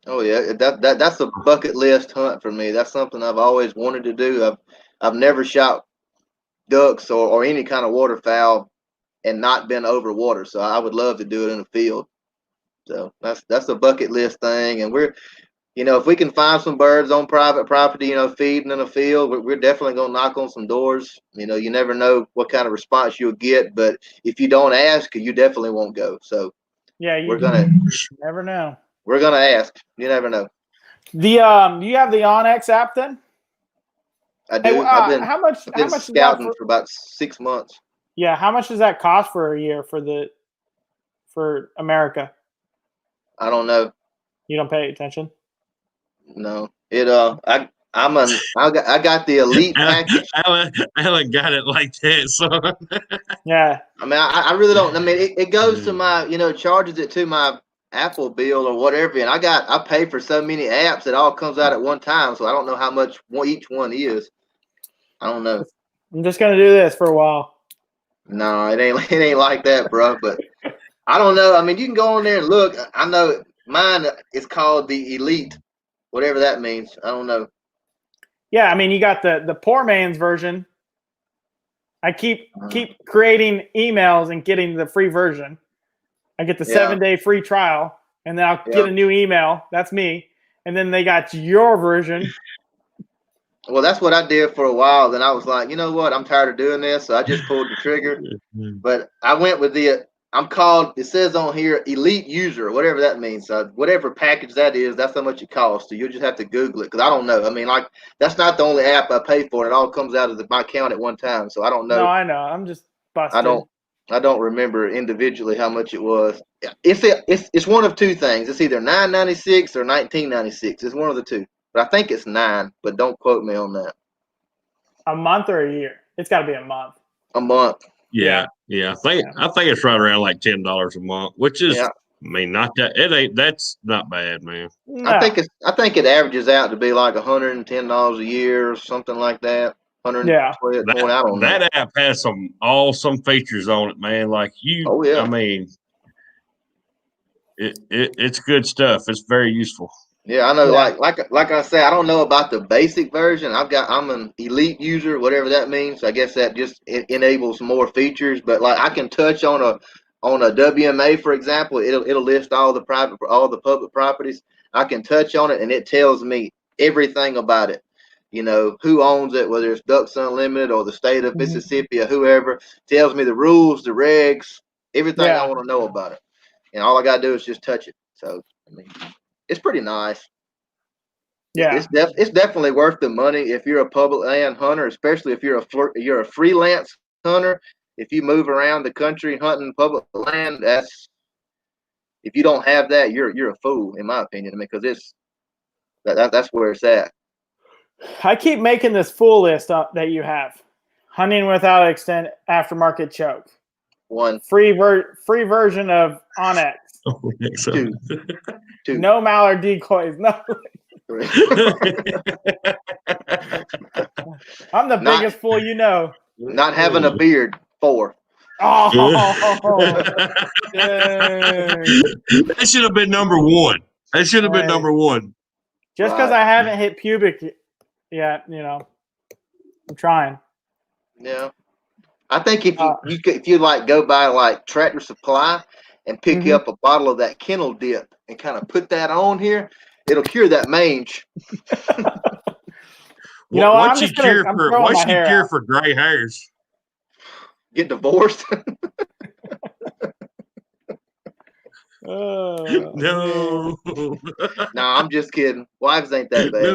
Oh yeah, that's a bucket list hunt for me. That's something I've always wanted to do. I've never shot ducks or any kind of waterfowl and not been over water. So I would love to do it in the field. So that's a bucket list thing. And we're, if we can find some birds on private property, feeding in a field, we're definitely gonna knock on some doors. You never know what kind of response you'll get, but if you don't ask, you definitely won't go. So Yeah, you never know. We're gonna ask. You never know. The you have the Onyx app then? I do. Hey, how much scouting for about 6 months. Yeah, how much does that cost for a year for America? I don't know. You don't pay attention? No. I got the elite package. Alan got it like that, son. Yeah. I mean, I really don't. I mean, it goes to my, charges it to my Apple bill or whatever, and I pay for so many apps, it all comes out at one time, so I don't know how much each one is. I don't know. I'm just gonna do this for a while. No, it ain't like that, bro. But I don't know. I mean, you can go on there and look. I know mine is called the Elite, whatever that means. I don't know. Yeah, I mean, you got the poor man's version. I keep creating emails and getting the free version. I get the 7-day free trial, and then I'll get a new email. That's me. And then they got your version. Well, that's what I did for a while. Then I was like, you know what? I'm tired of doing this. So I just pulled the trigger. But I went with it says on here, Elite User, whatever that means. Whatever package that is, that's how much it costs. So you'll just have to Google it because I don't know. I mean, that's not the only app I pay for. It all comes out of my account at one time. So I don't know. No, I know. I'm just busted. I don't remember individually how much it was. It's one of two things. It's either $9.96 or $19.96. It's one of the two. But I think it's $9. But don't quote me on that. A month or a year? It's got to be a month. A month. Yeah. I think it's right around like $10 a month, which is, I mean, not that that's not bad, man. No. I think it averages out to be like $110 a year or something like that. I don't know. That app has some awesome features on it, man. Like I mean, it's good stuff. It's very useful. Yeah, I know. Yeah. Like I said, I don't know about the basic version. I'm an elite user, whatever that means. I guess that just enables more features. But like I can touch on a WMA, for example, it'll list all the public properties. I can touch on it and it tells me everything about it. Who owns it, whether it's Ducks Unlimited or the state of Mississippi or whoever, tells me the rules, the regs, everything I want to know about it. And all I got to do is just touch it. So, I mean, it's pretty nice. Yeah. It's definitely worth the money if you're a public land hunter, especially if you're a freelance hunter. If you move around the country hunting public land, if you don't have that, you're a fool, in my opinion. I mean, because that's where it's at. I keep making this full list that you have. Hunting without extended aftermarket choke. One. Free version of Onyx. Oh, so. Two. No mallard decoys. No. I'm the biggest fool you know. Not having a beard. 4. Oh. That should have been number 1. That should have been number 1. Just because I haven't hit pubic yet, I'm trying. Yeah, I think if you like go by like Tractor Supply and pick up a bottle of that Kennel Dip and kind of put that on here, it'll cure that mange. What's your cure for gray hairs? Get divorced. No. No, I'm just kidding. Wives ain't that bad.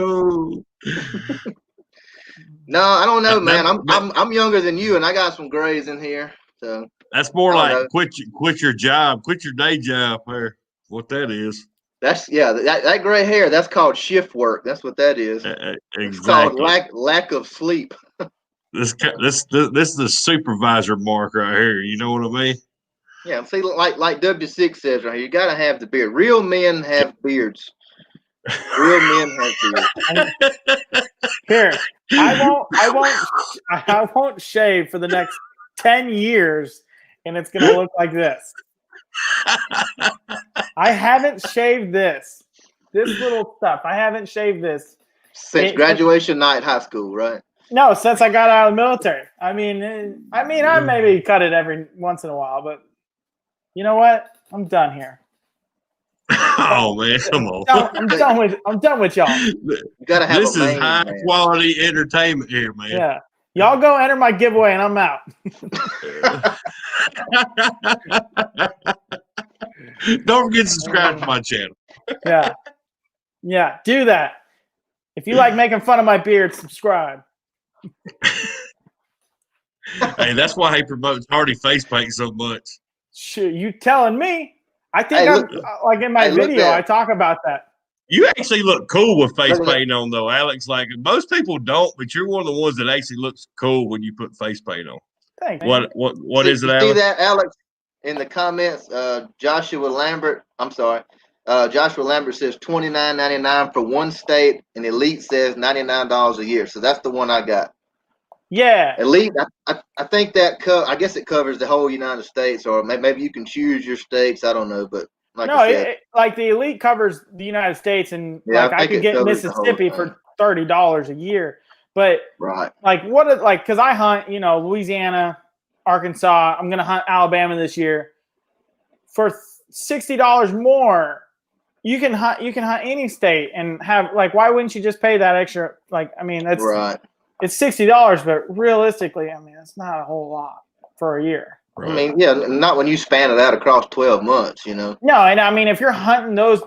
No, I don't know, man. I'm younger than you, and I got some grays in here. So that's more like quit your job, quit your day job. There, what that is. That's that gray hair. That's called shift work. That's what that is. Exactly. It's called lack of sleep. This is the supervisor mark right here. You know what I mean? Yeah, see, like W6 says right here, you got to have the beard. Real men have beards. Real men have beards. Here, I won't shave for the next 10 years, and it's gonna look like this. I haven't shaved this little stuff. I haven't shaved this Since graduation night high school, right? No, since I got out of the military. I mean, I maybe cut it every once in a while, but you know what? I'm done here. Oh man, come on! I'm done with y'all. You gotta have this a is high quality entertainment here, man. Yeah, y'all go enter my giveaway, and I'm out. Don't forget to subscribe to my channel. Yeah, do that. If you like making fun of my beard, subscribe. Hey, that's why he promotes Hardy face paint so much. Shoot, you telling me? I think like in my video, I talk about that. You actually look cool with face paint on, though, Alex. Like most people don't, but you're one of the ones that actually looks cool when you put face paint on. Thanks. What is it, Alex? See that, Alex? In the comments, Joshua Lambert says $29.99 for one state, and Elite says $99 a year. So that's the one I got. Yeah. Elite, I think that I guess it covers the whole United States, or maybe you can choose your states. I don't know, but like like the Elite covers the United States, and like I could get Mississippi for $30 a year. But like because I hunt, Louisiana, Arkansas. I'm gonna hunt Alabama this year for $60 more. You can hunt any state and have why wouldn't you just pay that extra? That's right. It's $60, but realistically, it's not a whole lot for a year. Right. Not when you span it out across 12 months, No, and if you're hunting those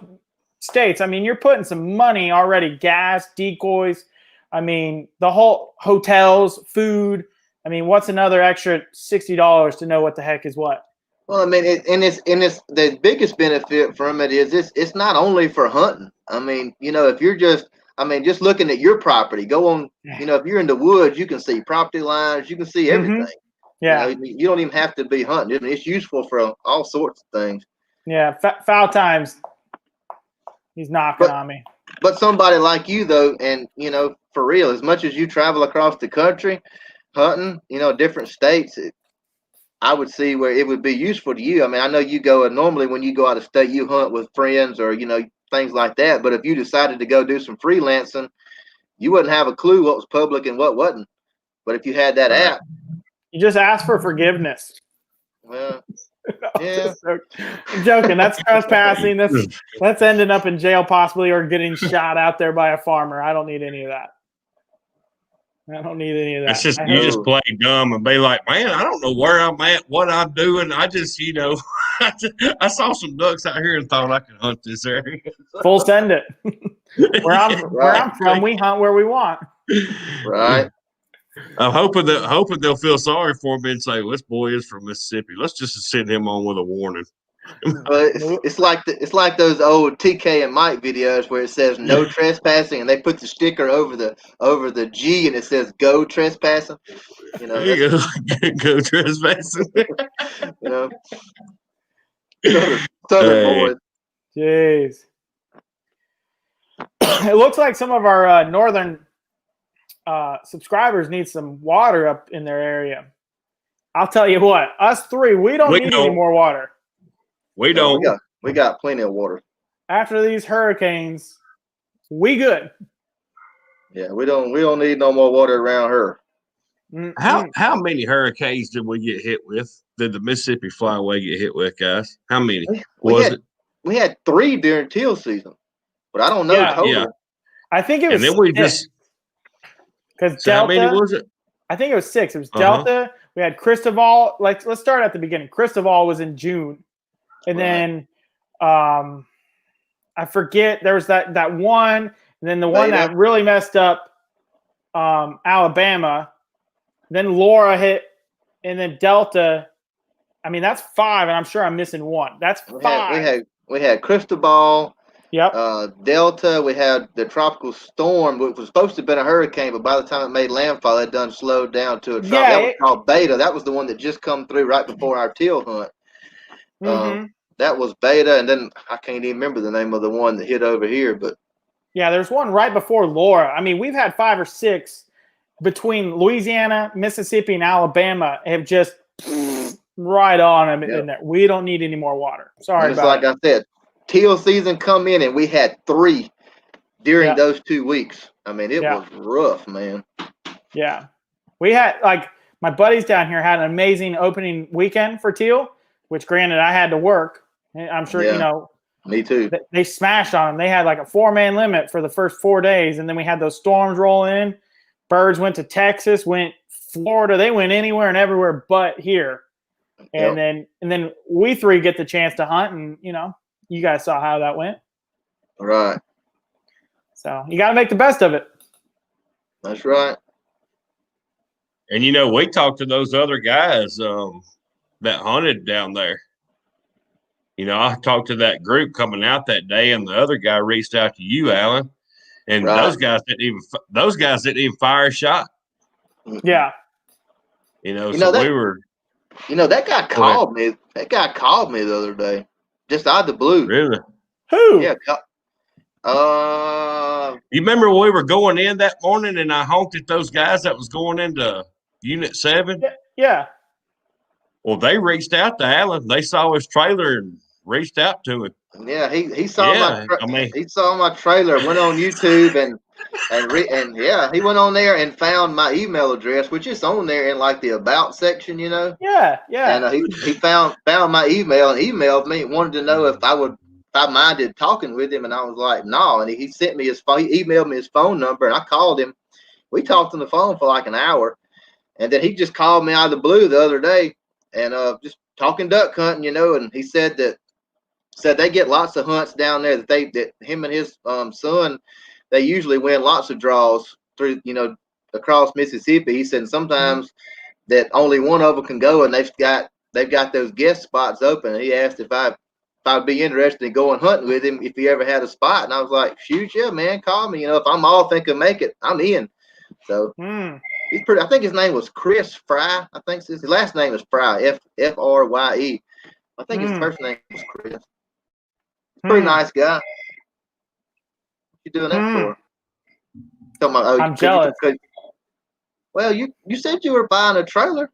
states, you're putting some money already, gas, decoys. The whole hotels, food. What's another extra $60 to know what the heck is what? Well, it's the biggest benefit from it is it's not only for hunting. If you're just looking at your property, go on, if you're in the woods, you can see property lines, you can see everything. Yeah. You don't even have to be hunting. It's useful for all sorts of things. Yeah. Foul times. He's knocking on me. But somebody like you, though, and, for real, as much as you travel across the country hunting, different states, I would see where it would be useful to you. I know you go, and normally when you go out of state, you hunt with friends or, things like that. But if you decided to go do some freelancing, you wouldn't have a clue what was public and what wasn't. But if you had that app, you just ask for forgiveness. Well, yeah, I'm joking. That's trespassing. That's ending up in jail possibly, or getting shot out there by a farmer. I don't need any of that. It's just you just play dumb and be like, man, I don't know where I'm at, what I'm doing. I just, I saw some ducks out here and thought I could hunt this area. Full send it. Where I'm from, we hunt where we want. Right. I'm hoping they'll feel sorry for me and say, well, this boy is from Mississippi. Let's just send him on with a warning. It's like those old TK and Mike videos where it says no trespassing, and they put the sticker over the G and it says go trespassing. Go trespassing. Southern boys. Jeez. It looks like some of our northern subscribers need some water up in their area. I'll tell you what, us three, we don't need any more water. We don't. We got plenty of water. After these hurricanes, we good. Yeah, we don't need no more water around her. How many hurricanes did we get hit with? Did the Mississippi Flyway get hit with, guys? How many We had 3 during teal season, but I don't know total. Yeah. I think it was. And then we just because Delta. How many was it? I think it was 6. It was Delta. We had Cristobal. Let's start at the beginning. Cristobal was in June. And then I forget, there was that one, and then the one that really messed up Alabama. Then Laura hit, and then Delta. That's 5, and I'm sure I'm missing one. That's 5. We had Cristobal. Yep. Delta. We had the tropical storm, which was supposed to have been a hurricane, but by the time it made landfall, it done slowed down to a tropical. That was called Beta. That was the one that just come through right before our teal hunt. That was Beta, and then I can't even remember the name of the one that hit over here, but Yeah, there's one right before Laura. I mean, we've had 5 or 6 between Louisiana, Mississippi, and Alabama have just right on them in there. We don't need any more water. Sorry about it. Like I said, teal season come in, and we had 3 during those 2 weeks. I mean, it was rough, man. Yeah. We had, like, my buddies down here had an amazing opening weekend for teal, which granted I had to work. I'm sure, you know. Me too. They smashed on them. They had like a 4-man limit for the first 4 days, and then we had those storms roll in. Birds went to Texas, went Florida. They went anywhere and everywhere but here. And then we 3 get the chance to hunt, and you know, you guys saw how that went. Right. So you got to make the best of it. That's right. And you know, we talked to those other guys that hunted down there. You know, I talked to that group coming out that day, and the other guy reached out to you, Alan, and those guys didn't even fire a shot. Yeah. We were. You know, that guy called me. That guy called me the other day, just out of the blue. Really? Who? Yeah. You remember when we were going in that morning, and I honked at those guys that was going into Unit 7? Yeah. Well, they reached out to Alan. They saw his trailer and reached out to him. Yeah, he saw he saw my trailer, went on YouTube and he went on there and found my email address, which is on there in like the about section, you know. Yeah. And he found my email and emailed me, wanted to know if I minded talking with him, and I was like, no. And he sent me his phone. He emailed me his phone number, and I called him. We talked on the phone for like an hour, and then he just called me out of the blue the other day, and just talking duck hunting, you know. And he said they get lots of hunts down there that him and his son, they usually win lots of draws through, you know, across Mississippi. He said sometimes that only one of them can go, and they've got those guest spots open. And he asked if I'd be interested in going hunting with him if he ever had a spot. And I was like, shoot, yeah, man, call me. You know, if I'm all thinking make it, I'm in. So he's pretty. I think his name was Chris Fry. I think his last name is Fry, Frye. I think his first name was Chris. Pretty nice guy. What you doing that for? I'm jealous. Well, you said you were buying a trailer.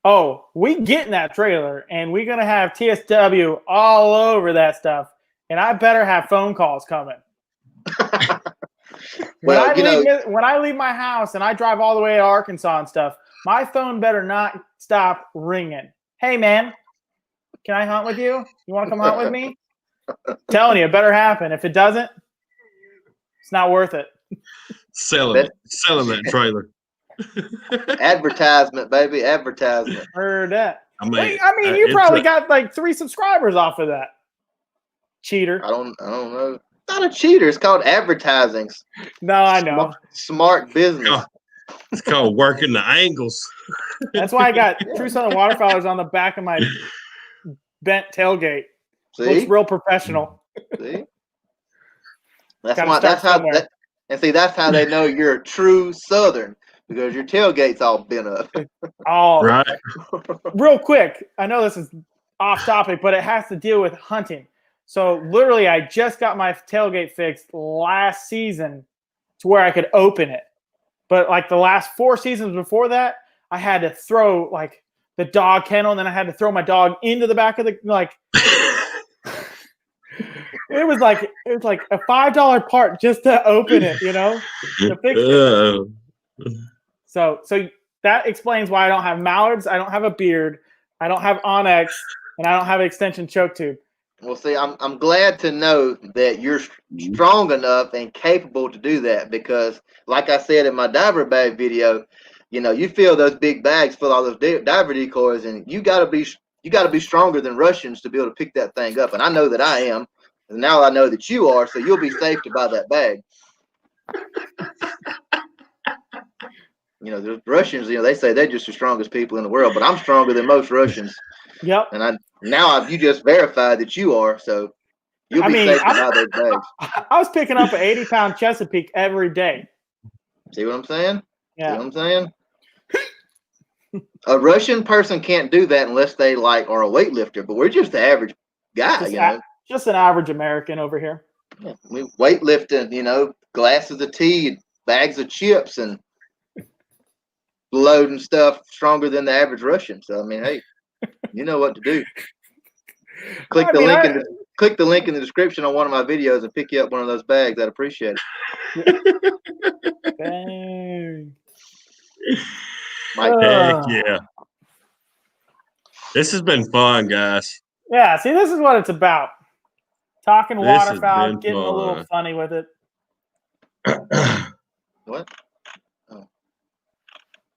Oh, we get in that trailer, and we're going to have TSW all over that stuff, and I better have phone calls coming. When I leave my house and I drive all the way to Arkansas and stuff, my phone better not stop ringing. Hey, man, can I hunt with you? You want to come hunt with me? Telling you, it better happen. If it doesn't, it's not worth it. Selling that trailer. Advertisement, baby, advertisement. Heard that. I mean, you probably got like 3 subscribers off of that. Cheater. I don't know. It's not a cheater. It's called advertising. No, I know. Smart business. It's called working the angles. That's why I got True Southern Waterfowlers on the back of my bent tailgate. See? Looks real professional. See? That's how they know you're a true Southern, because your tailgate's all bent up. Oh, right. Real quick, I know this is off topic, but it has to deal with hunting. So literally, I just got my tailgate fixed last season to where I could open it. But like the last 4 seasons before that, I had to throw like the dog kennel, and then I had to throw my dog into the back of the It was like a $5 part just to open it, you know, to fix it. So that explains why I don't have mallards, I don't have a beard, I don't have onyx, and I don't have an extension choke tube. Well, see, I'm glad to know that you're strong enough and capable to do that, because, like I said in my diver bag video, you know, you fill those big bags full of all those diver decoys, and you got to be stronger than Russians to be able to pick that thing up. And I know that I am. And now I know that you are, so you'll be safe to buy that bag. You know, the Russians, you know, they say they're just the strongest people in the world, but I'm stronger than most Russians. Yep. And you just verified that you are, so you'll be safe to buy those bags. I was picking up an 80-pound Chesapeake every day. See what I'm saying? Yeah. See what I'm saying? A Russian person can't do that unless they are a weightlifter, but we're just the average guy, Just an average American over here. Yeah, we weightlifting, glasses of tea, bags of chips, and loading stuff stronger than the average Russian. So I mean, hey, you know what to do. Click the link in the description on one of my videos and pick you up one of those bags. I'd appreciate it. Dang. Heck yeah. This has been fun, guys. Yeah, see, this is what it's about. Talking waterfowl, getting a little funny with it. What? Oh.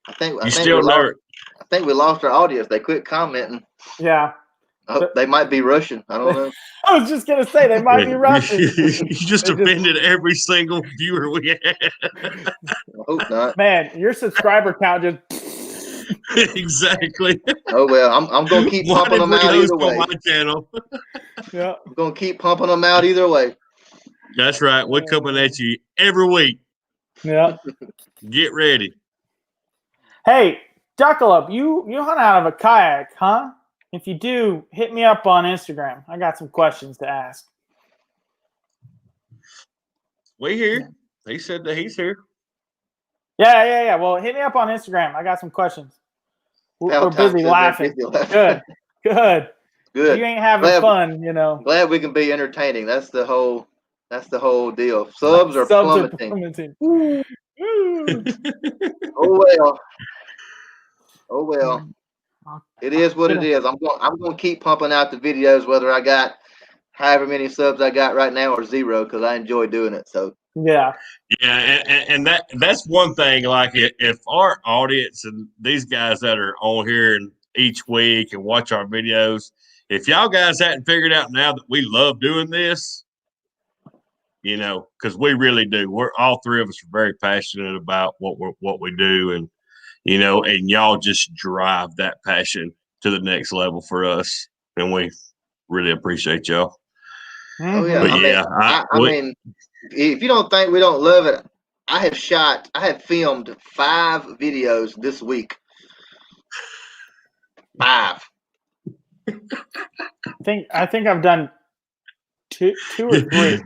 I think we lost our audience. They quit commenting. Yeah. They might be Russian. I don't know. I was just gonna say they might be Russian. You just offended every single viewer we had. I hope not. Man, your subscriber count just exactly. Oh well, I'm gonna keep pumping them out either way. On my channel. Yeah. I'm gonna keep pumping them out either way. That's right. We're coming at you every week. Yeah. Get ready. Hey, Duckalup, you hunt out of a kayak, huh? If you do, hit me up on Instagram. I got some questions to ask. We here. He said that he's here. Yeah. Well, hit me up on Instagram. I got some questions. We're busy laughing. Good. You ain't having fun, Glad we can be entertaining. That's the whole deal. Subs are plummeting. Oh well. It is what it is. I'm going to keep pumping out the videos, whether I got however many subs I got right now or 0, because I enjoy doing it. So yeah, and that's one thing. Like if our audience and these guys that are on here and each week and watch our videos, if y'all guys hadn't figured out now that we love doing this, because we really do. We're all three of us are very passionate about what we do, and and y'all just drive that passion to the next level for us, and we really appreciate y'all. Oh yeah, but I mean, if you don't think we don't love it, I have filmed 5 videos this week. 5. I think I've done 2 or 3.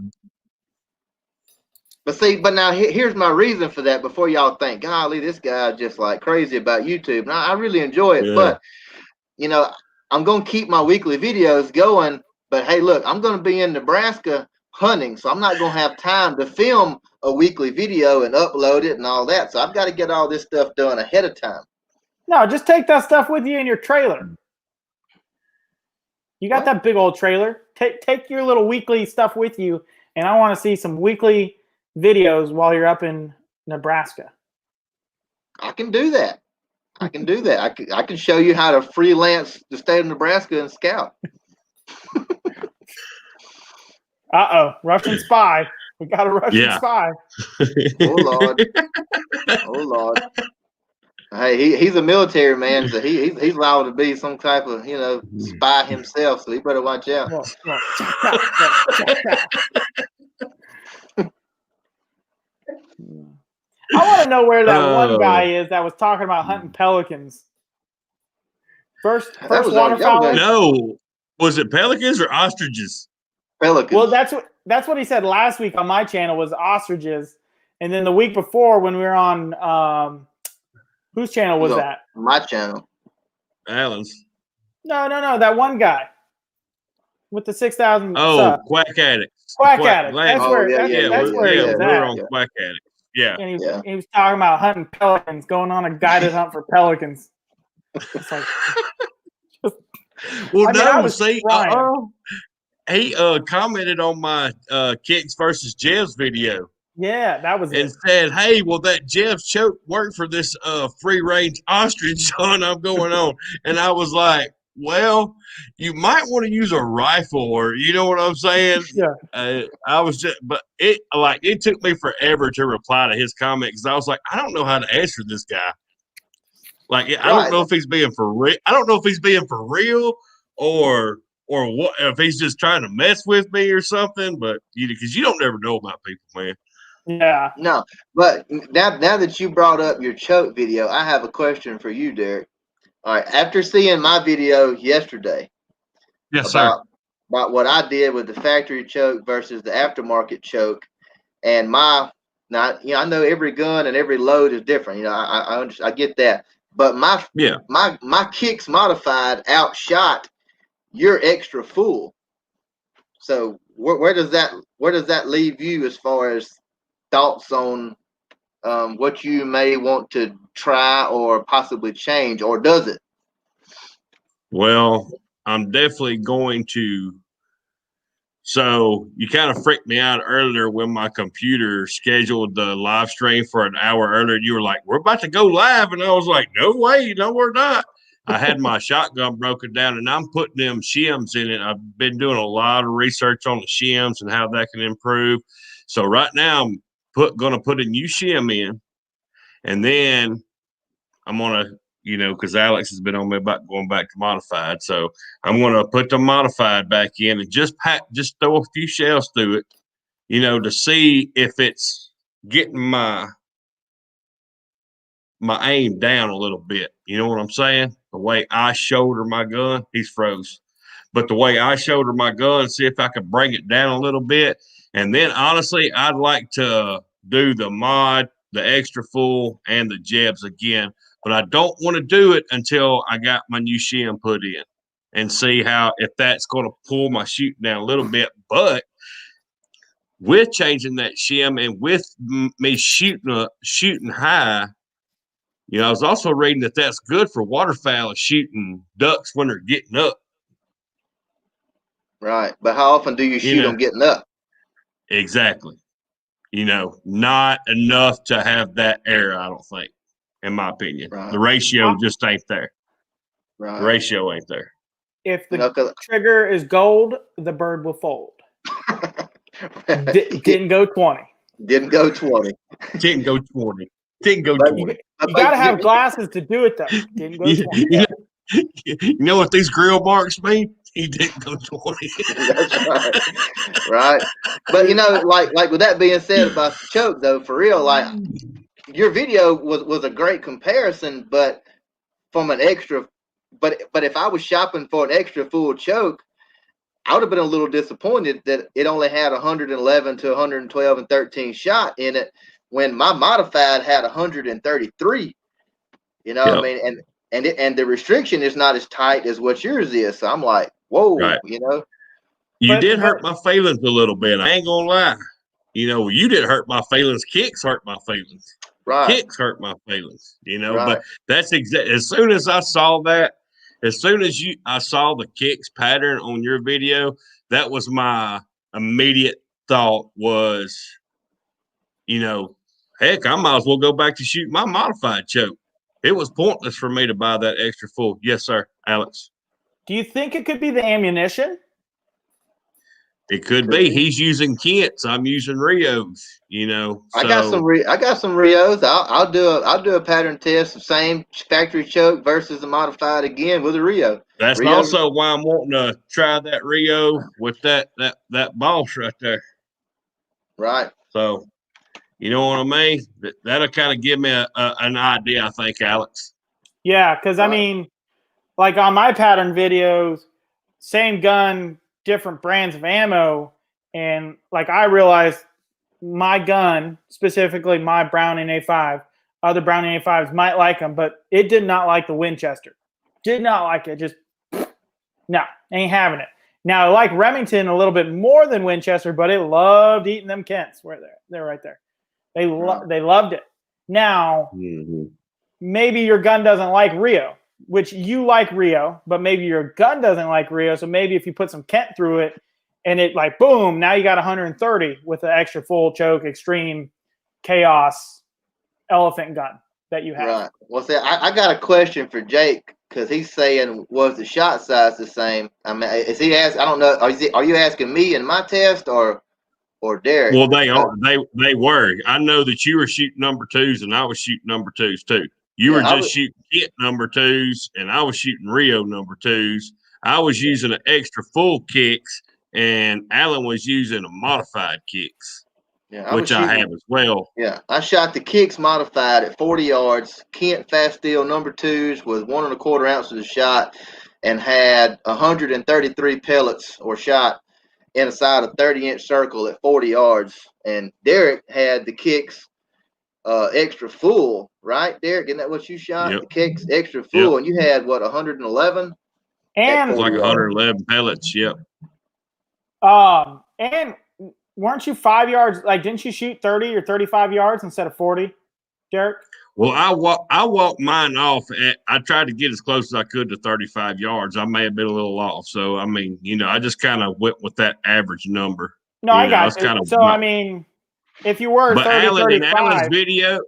But now here's my reason for that. Before y'all think, golly, this guy just like crazy about YouTube. Now I really enjoy it, but I'm gonna keep my weekly videos going. But hey, look, I'm gonna be in Nebraska hunting, so I'm not gonna have time to film a weekly video and upload it and all that. So I've got to get all this stuff done ahead of time. No, just take that stuff with you in your trailer. You got that big old trailer. Take your little weekly stuff with you, and I want to see some weekly videos while you're up in Nebraska. I can do that. I can show you how to freelance the state of Nebraska and scout. Russian spy. We got a Russian spy. Oh Lord. Hey, he's a military man, so he's allowed to be some type of spy himself. So he better watch out. I want to know where that one guy is that was talking about hunting pelicans. First waterfowl. No, was it pelicans or ostriches? Pelicans. Well, that's what he said last week on my channel was ostriches, and then the week before when we were on whose channel was that? My channel. Alan's. No, that one guy with the 6,000. Quack Addict. Quack Addict. That's where we're on Quack Addict. Yeah. And he was talking about hunting pelicans, going on a guided hunt for pelicans. It's like, he commented on my Kicks versus Jeffs video. Yeah, that was and said, "Hey, well, that Jeff Choate worked for this free range ostrich hunt I'm going on," and I was like, "Well, you might want to use a rifle, or you know what I'm saying?" Yeah. I was just, but it took me forever to reply to his comment because I was like, I don't know how to answer this guy. Like, I don't know if he's being for real. I don't know if he's being for real or what, if he's just trying to mess with me or something. But because you don't never know about people, man. Yeah. No, but now that you brought up your choke video, I have a question for you, Derek. All right, after seeing my video yesterday, yes, sir, about what I did with the factory choke versus the aftermarket choke, and I know every gun and every load is different. I get that, but my kicks modified outshot your extra full. So where does that leave you as far as thoughts on what you may want to try or possibly change, or does it? Well, I'm definitely going to. So you kind of freaked me out earlier when my computer scheduled the live stream for an hour earlier. You were like, "We're about to go live," and I was like, "No way, no, we're not." I had my shotgun broken down, and I'm putting them shims in it. I've been doing a lot of research on the shims and how that can improve. So right now, I'm going to put a new shim in, and then I'm going to, because Alex has been on me about going back to modified. So I'm going to put the modified back in and just throw a few shells through it, to see if it's getting my aim down a little bit. You know what I'm saying? The way I shoulder my gun, he's froze. But the way I shoulder my gun, see if I could bring it down a little bit. And then honestly, I'd like to do the mod, the extra full, and the jebs again. But I don't want to do it until I got my new shim put in and see if that's going to pull my shooting down a little bit. But with changing that shim and with me shooting high, I was also reading that that's good for waterfowl shooting ducks when they're getting up. Right. But how often do you shoot them getting up? Exactly. Not enough to have that error, I don't think, in my opinion. Right. The ratio just ain't there. Right. The ratio ain't there. If the trigger is gold, the bird will fold. Didn't go 20. Didn't go 20. Didn't go 20. Didn't go 20. You got to have glasses to do it, though. Didn't go 20. You know what these grill marks mean? He didn't go 20. That's right. Right. But, like with that being said about the choke, though, for real, like your video was a great comparison, but from an extra – but if I was shopping for an extra full choke, I would have been a little disappointed that it only had 111 to 112 and 13 shot in it when my modified had 133. What I mean? And the restriction is not as tight as what yours is. So I'm like, whoa, right. You did hurt my feelings a little bit. I ain't gonna lie. You did hurt my feelings. Kicks hurt my feelings. Right. Kicks hurt my feelings. Right. But that's exactly as soon as I saw that. As soon as I saw the kicks pattern on your video, that was my immediate thought was, heck, I might as well go back to shooting my modified choke. It was pointless for me to buy that extra full. Yes, sir, Alex. Do you think it could be the ammunition? It could be. He's using Kents. I'm using Rios. So. I got some Rios. I'll do a pattern test of same factory choke versus the modified again with a Rio. That's also why I'm wanting to try that Rio with that boss right there. Right. So, you know what I mean? That'll kind of give me an idea, I think, Alex. Yeah, because I mean, like on my pattern videos, same gun, different brands of ammo, and like I realized my gun, specifically my Browning A5, other Browning A5s might like them, but it did not like the Winchester. Did not like it. Just no, ain't having it. Now I like Remington a little bit more than Winchester, but it loved eating them Kents. Where they're right there. They loved it. Now maybe your gun doesn't like Rio, which you like Rio, but maybe your gun doesn't like Rio. So maybe if you put some Kent through it and it like, boom, now you got 130 with the extra full choke, extreme chaos elephant gun that you have. Right. Well, see, I got a question for Jake because he's saying, was the shot size the same? I mean, is he asking, I don't know. Are you asking me in my test or Derek? Well, they were. I know that you were shooting number twos and I was shooting number twos too. You were just shooting Kent number twos, and I was shooting Rio number twos. I was using an extra full kicks, and Alan was using a modified kicks, which I have as well. Yeah, I shot the kicks modified at 40 yards. Kent fast steel number twos with 1 1/4 ounces of shot, and had 133 pellets or shot inside a 30-inch circle at 40 yards. And Derek had the kicks extra full, right, Derek? Isn't that what you shot? Yep. The kicks extra full, and you had what, 111? And It was like 111 pellets. Yep. And weren't you 5 yards? Like, didn't you shoot 30 or 35 yards instead of 40, Derek? Well, I walked mine off. I tried to get as close as I could to 35 yards. I may have been a little off. So, I mean, I just kind of went with that average number. No, I got it. So, I mean, if you were 30, Alan, 35.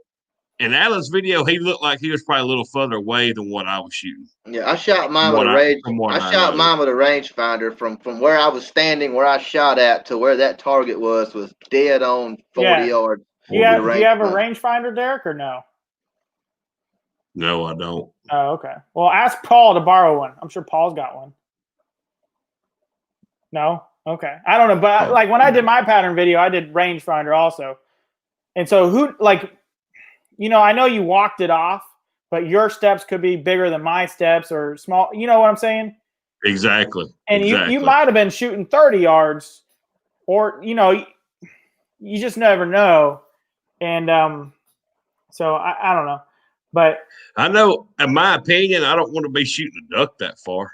in Alan's video, he looked like he was probably a little further away than what I was shooting. Yeah, I shot mine with a range. I shot mine with a rangefinder from where I was standing, where I shot at, to where that target was dead on 40 yards. Do you have a rangefinder, Derek, or no? No, I don't. Oh, okay. Well, ask Paul to borrow one. I'm sure Paul's got one. No? Okay. I don't know. But like when I did my pattern video, I did rangefinder also. And so I know you walked it off, but your steps could be bigger than my steps or small. You know what I'm saying? Exactly. And you might have been shooting 30 yards or, you just never know. And so I don't know. But I know, in my opinion, I don't want to be shooting a duck that far.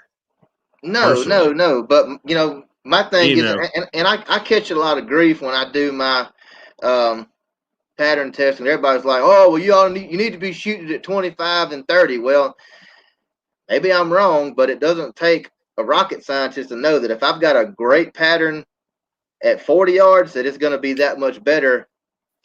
No. But my thing is, and I catch a lot of grief when I do my pattern testing. Everybody's like, "Oh, well, you need to be shooting at 25 and 30." Well, maybe I'm wrong, but it doesn't take a rocket scientist to know that if I've got a great pattern at 40 yards, that it's going to be that much better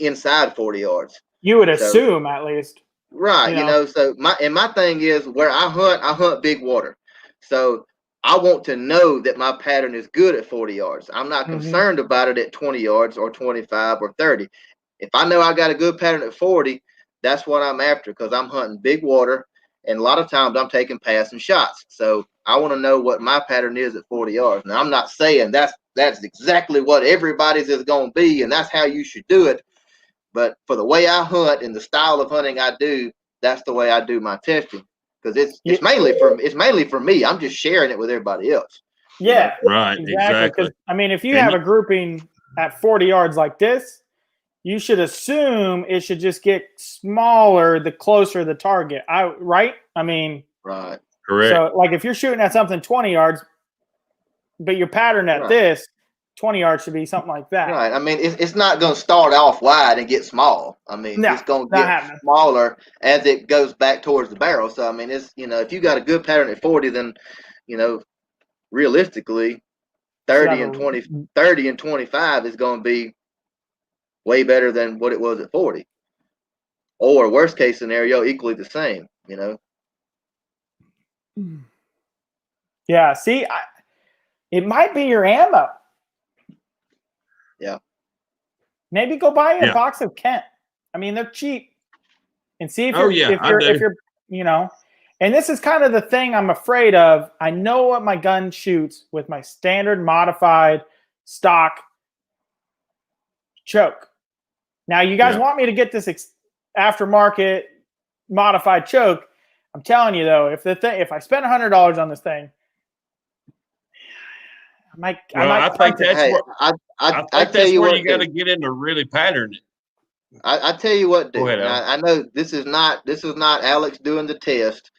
inside 40 yards. You would assume, at least. Right, so my thing is, where I hunt big water. So I want to know that my pattern is good at 40 yards. I'm not concerned about it at 20 yards or 25 or 30. If I know I got a good pattern at 40, that's what I'm after, because I'm hunting big water, and a lot of times I'm taking passing shots. So I want to know what my pattern is at 40 yards. Now, I'm not saying that's exactly what everybody's is going to be, and that's how you should do it. But for the way I hunt and the style of hunting I do, that's the way I do my testing, because it's mainly for me. I'm just sharing it with everybody else. Yeah, right, exactly. I mean, if you have a grouping at 40 yards like this, you should assume it should just get smaller the closer the target. Right? I mean, right, correct. So, like, if you're shooting at something 20 yards, but your pattern at this 20 yards should be something like that. Right. I mean, it's not going to start off wide and get small. I mean, it's going to get smaller as it goes back towards the barrel. So, I mean, it's, if you got a good pattern at 40, then, realistically, 30 and 25 is going to be way better than what it was at 40. Or worst case scenario, equally the same, Yeah. See, it might be your ammo. Yeah. Maybe go buy a box of Kent. I mean, they're cheap. And see if you're, and this is kind of the thing I'm afraid of. I know what my gun shoots with my standard modified stock choke. Now, you guys want me to get this aftermarket modified choke. I'm telling you though, if I spend $100 on this thing, I think that's where you got to get into really patterning. I tell you what, dude. Go ahead, I know this is not Alex doing the test,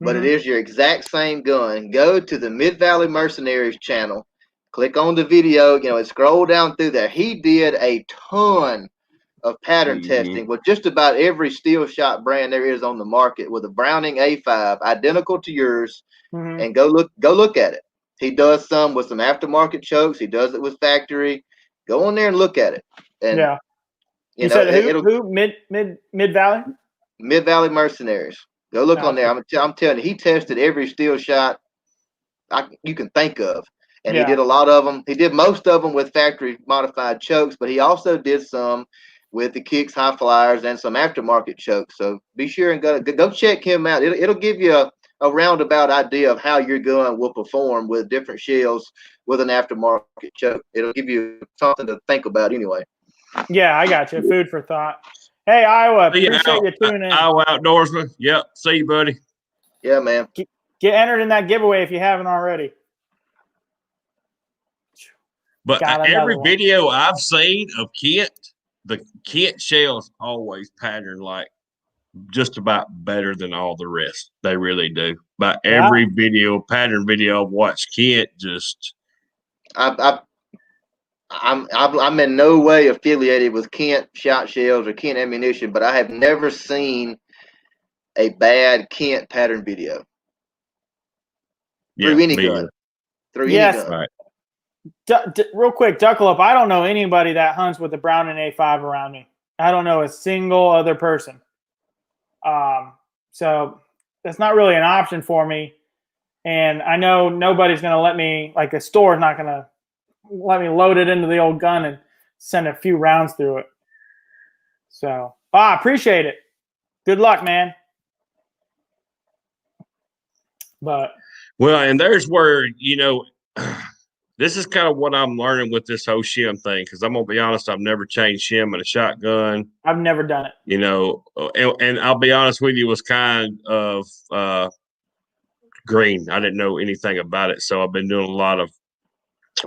but it is your exact same gun. Go to the Mid-Valley Mercenaries channel, click on the video, and scroll down through there. He did a ton of pattern testing with just about every steel shot brand there is on the market with a Browning A5 identical to yours, and go look at it. He does some with some aftermarket chokes. He does it with factory. Go on there and look at it. And you said who? Mid-Valley? Mid-Valley Mercenaries. Go look on there. I'm telling you, he tested every steel shot you can think of. And he did a lot of them. He did most of them with factory modified chokes, but he also did some with the Kicks High Flyers and some aftermarket chokes. So be sure and go check him out. It'll give you a roundabout idea of how your gun will perform with different shells with an aftermarket choke. It'll give you something to think about anyway. Yeah, I got you. Food for thought. Hey, Iowa, appreciate you tuning in. Iowa Outdoorsman. Yep. See you, buddy. Yeah, man. Get entered in that giveaway if you haven't already. But Got every another one. video I've seen of Kent, the Kent shells always pattern like just about better than all the rest. They really do. But every pattern video I've watched, Kent just. I'm in no way affiliated with Kent shot shells or Kent ammunition, but I have never seen a bad Kent pattern video through any gun. Through any gun. Right. Real quick, Duckalope, I don't know anybody that hunts with a Brown and A5 around me. I don't know a single other person. So that's not really an option for me. And I know nobody's going to let me, like a store is not going to let me load it into the old gun and send a few rounds through it. So, I appreciate it. Good luck, man. But. Well, and there's where, this is kind of what I'm learning with this whole shim thing, because I'm going to be honest, I've never changed shim in a shotgun. I've never done it. And I'll be honest with you, it was kind of green. I didn't know anything about it. So I've been doing a lot of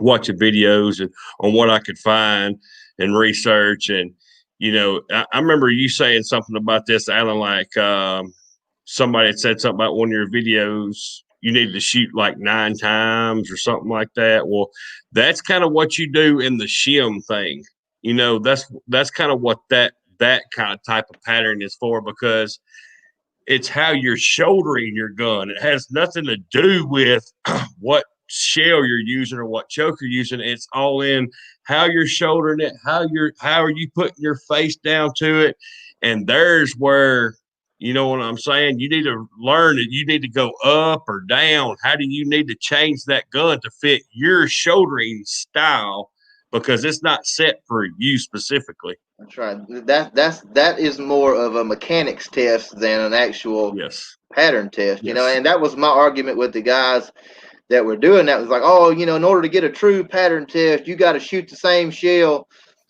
watching videos and on what I could find and research. And, I remember you saying something about this, Alan, like somebody had said something about one of your videos. You need to shoot like 9 times or something like that. Well, that's kind of what you do in the shim thing. That's kind of what that kind of type of pattern is for, because it's how you're shouldering your gun. It has nothing to do with what shell you're using or what choke you're using. It's all in how you're shouldering it, how are you putting your face down to it. And there's where, you know what I'm saying? You need to learn that you need to go up or down. How do you need to change that gun to fit your shouldering style? Because it's not set for you specifically. That's right. That is more of a mechanics test than an actual pattern test, and that was my argument with the guys that were doing that. Was like, in order to get a true pattern test, you got to shoot the same shell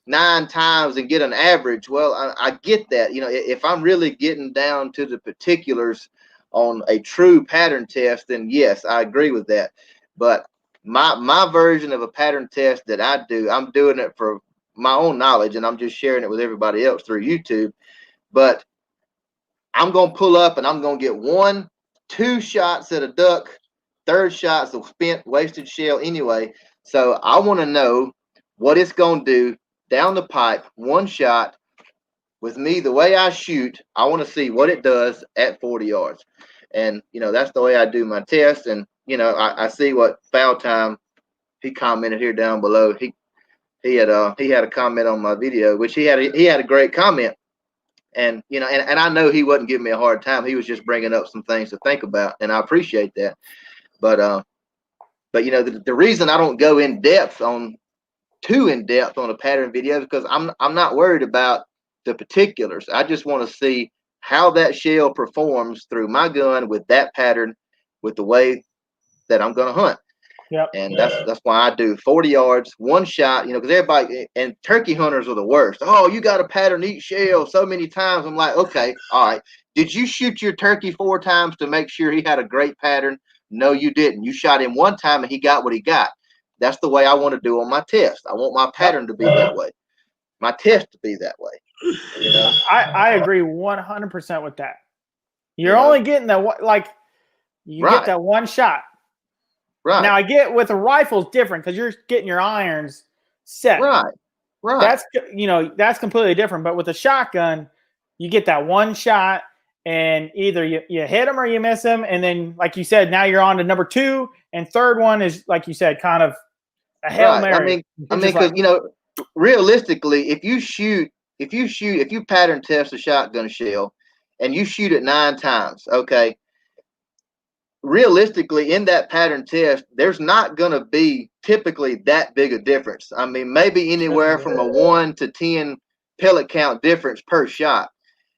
9 times and get an average. Well, I get that. If I'm really getting down to the particulars on a true pattern test, then yes, I agree with that. But my version of a pattern test that I do, I'm doing it for my own knowledge, and I'm just sharing it with everybody else through YouTube. But I'm going to pull up and I'm going to get 1, 2 shots at a duck, 3rd shot's a spent, wasted shell anyway. So I want to know what it's going to do down the pipe, 1 shot with me. The way I shoot, I want to see what it does at 40 yards. And, that's the way I do my test. And, I see what Foul Time, he commented here down below. He had a comment on my video, which he had a great comment. And, and I know he wasn't giving me a hard time. He was just bringing up some things to think about. And I appreciate that. But the reason I don't go too in depth on a pattern video is because I'm not worried about the particulars. I just want to see how that shell performs through my gun with that pattern, with the way that I'm going to hunt. Yep. And that's why I do 40 yards, 1 shot, because everybody, and turkey hunters are the worst. Oh, you got to pattern each shell so many times. I'm like, okay, all right. Did you shoot your turkey 4 times to make sure he had a great pattern? No, you didn't. You shot him 1 time and he got what he got. That's the way I want to do on my test. I want my pattern to be that way. My test to be that way. I agree 100% with that. You're only getting that get that 1 shot. Right. Now I get with a rifle is different because you're getting your irons set. Right. That's completely different. But with a shotgun, you get that 1 shot, and either you hit them or you miss them, and then like you said, now you're on to number 2, and 3rd one is like you said, kind of a Hail Mary. I mean, because realistically, if you pattern test a shotgun shell and you shoot it 9 times, okay. Realistically, in that pattern test, there's not going to be typically that big a difference. I mean, maybe anywhere from a 1 to 10 pellet count difference per shot.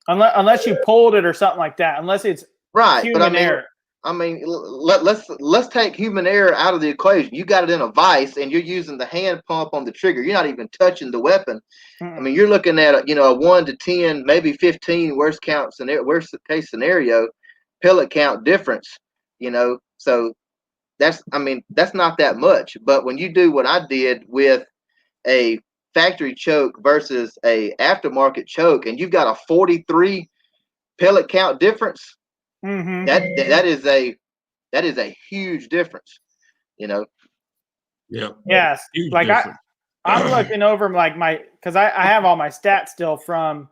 Unless you pulled it or something like that. Unless it's human error. Let's take human error out of the equation. You got it in a vise and you're using the hand pump on the trigger. You're not even touching the weapon. I mean, you're looking at a 1 to 10, maybe 15 worst case scenario pellet count difference So that's not that much. But when you do what I did with a factory choke versus a aftermarket choke, and you've got a 43 pellet count difference, that is a huge difference. Yeah. Yes. Huge like difference. I'm looking over because I have all my stats still from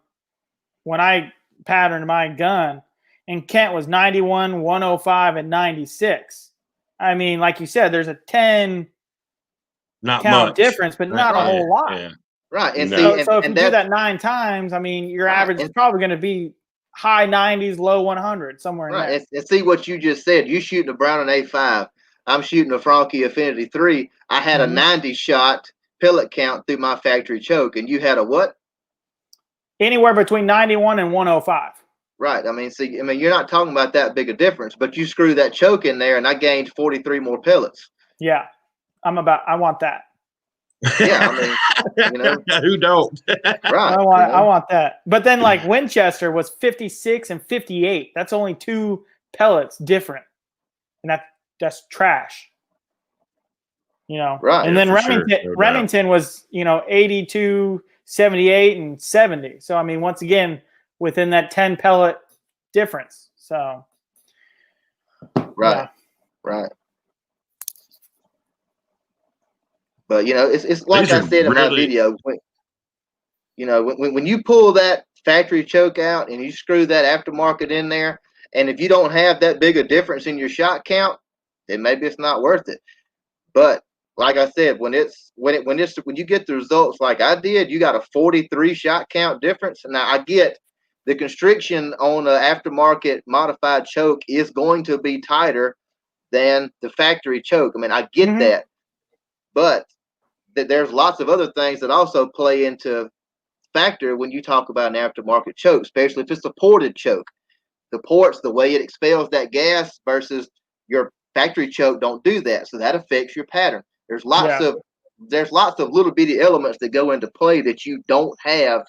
when I patterned my gun, and Kent was 91, 105, and 96. I mean, like you said, there's a 10 not count much difference, but not a whole lot. Yeah. Right. And No. see, so if you do that 9 times, I mean, your average is probably going to be high 90s, low 100, somewhere in there. And see what you just said. You shooting a Brown and A5. I'm shooting a Franke Affinity 3. I had a 90 shot pellet count through my factory choke, and you had a what? Anywhere between 91 and 105. Right. I mean, you're not talking about that big a difference, but you screw that choke in there, and I gained 43 more pellets. Yeah, I want that. Yeah, I mean, who don't? Right. I want that. But then, like, Winchester was 56 and 58. That's only 2 pellets different, and that's trash. Right. And then Remington was 82, 78, and 70. So I mean, once again, within that 10 pellet difference. So right. But it's like I said in my video. When you pull that factory choke out and you screw that aftermarket in there, and if you don't have that big a difference in your shot count, then maybe it's not worth it. But like I said, when you get the results like I did, you got a 43 shot count difference. Now I get the constriction on an aftermarket modified choke is going to be tighter than the factory choke. I mean, I get that, but there's lots of other things that also play into factor when you talk about an aftermarket choke, especially if it's a ported choke. The ports, the way it expels that gas versus your factory choke don't do that, so that affects your pattern. There's lots of little bitty elements that go into play that you don't have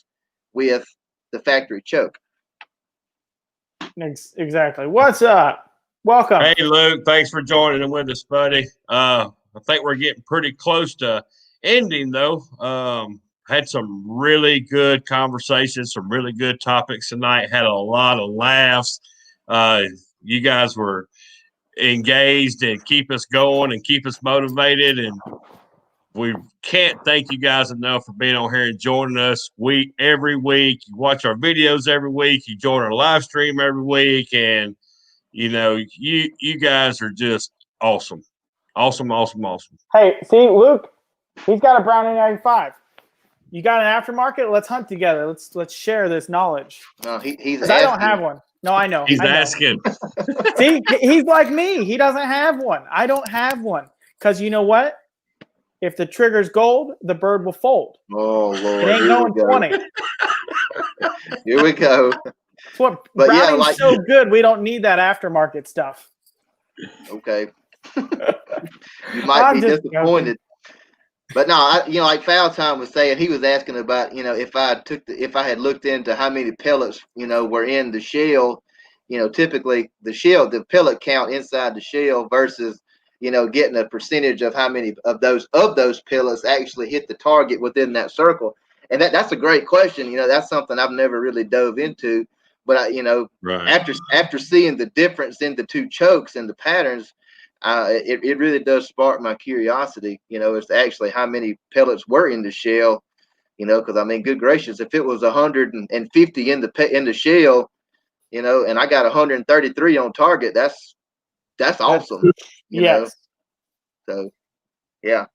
with the factory choke. Exactly. What's up? Welcome. Hey, Luke. Thanks for joining in with us, buddy. I think we're getting pretty close to ending, though. Had some really good conversations, some really good topics tonight. Had a lot of laughs. You guys were engaged and keep us going and keep us motivated. And we can't thank you guys enough for being on here and joining us every week. You watch our videos every week. You join our live stream every week. And, you guys are just awesome. Awesome. Hey, see, Luke, he's got a Browning 95. You got an aftermarket? Let's hunt together. Let's share this knowledge. No, he's asking. I don't have one. No, I know. He's asking. See, he's like me. He doesn't have one. I don't have one. Because you know what? If the trigger's gold, the bird will fold. Oh, Lord. It ain't going 20. Here we go. That's what Browning's so good, we don't need that aftermarket stuff. Okay. You might be disappointed. But no, like Foul Time was saying, he was asking about, if I had looked into how many pellets, were in the shell, typically the pellet count inside the shell versus, getting a percentage of how many of those pellets actually hit the target within that circle. And that's a great question. That's something I've never really dove into. But right. after seeing the difference in the two chokes and the patterns, it really does spark my curiosity, as to actually how many pellets were in the shell, because I mean, good gracious, if it was 150 in the shell, and I got 133 on target, that's awesome. Yes. So, yeah.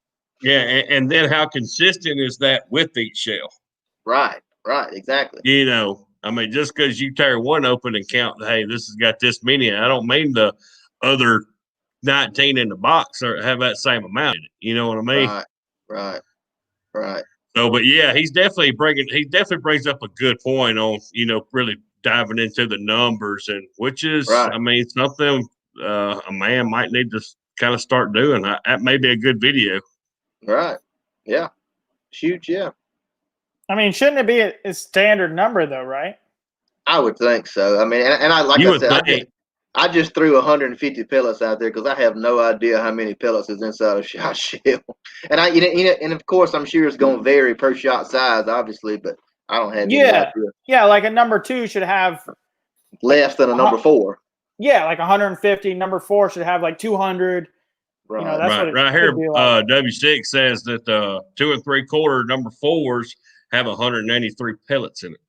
Yeah, and then how consistent is that with each shell? Right, exactly. I mean, just because you tear one open and count, hey, this has got this many, I don't mean the other 19 in the box or have that same amount in it. You know what I mean? Right. So, but yeah, he definitely brings up a good point on, really diving into the numbers, and which is, I mean, something a man might need to kind of start doing. That may be a good video. Right. Yeah. Huge. Yeah. I mean, shouldn't it be a standard number though, right? I would think so. I mean, and I like I said, I just threw 150 pellets out there because I have no idea how many pellets is inside a shot shell. And and of course, I'm sure it's going to vary per shot size, obviously, but I don't have any idea. Yeah, like a number 2 should have less than a number 4. Yeah, like 150. Number 4 should have like 200. Right. You know, that's what it right here. like. W6 says that 2 3/4 number 4s have 193 pellets in it,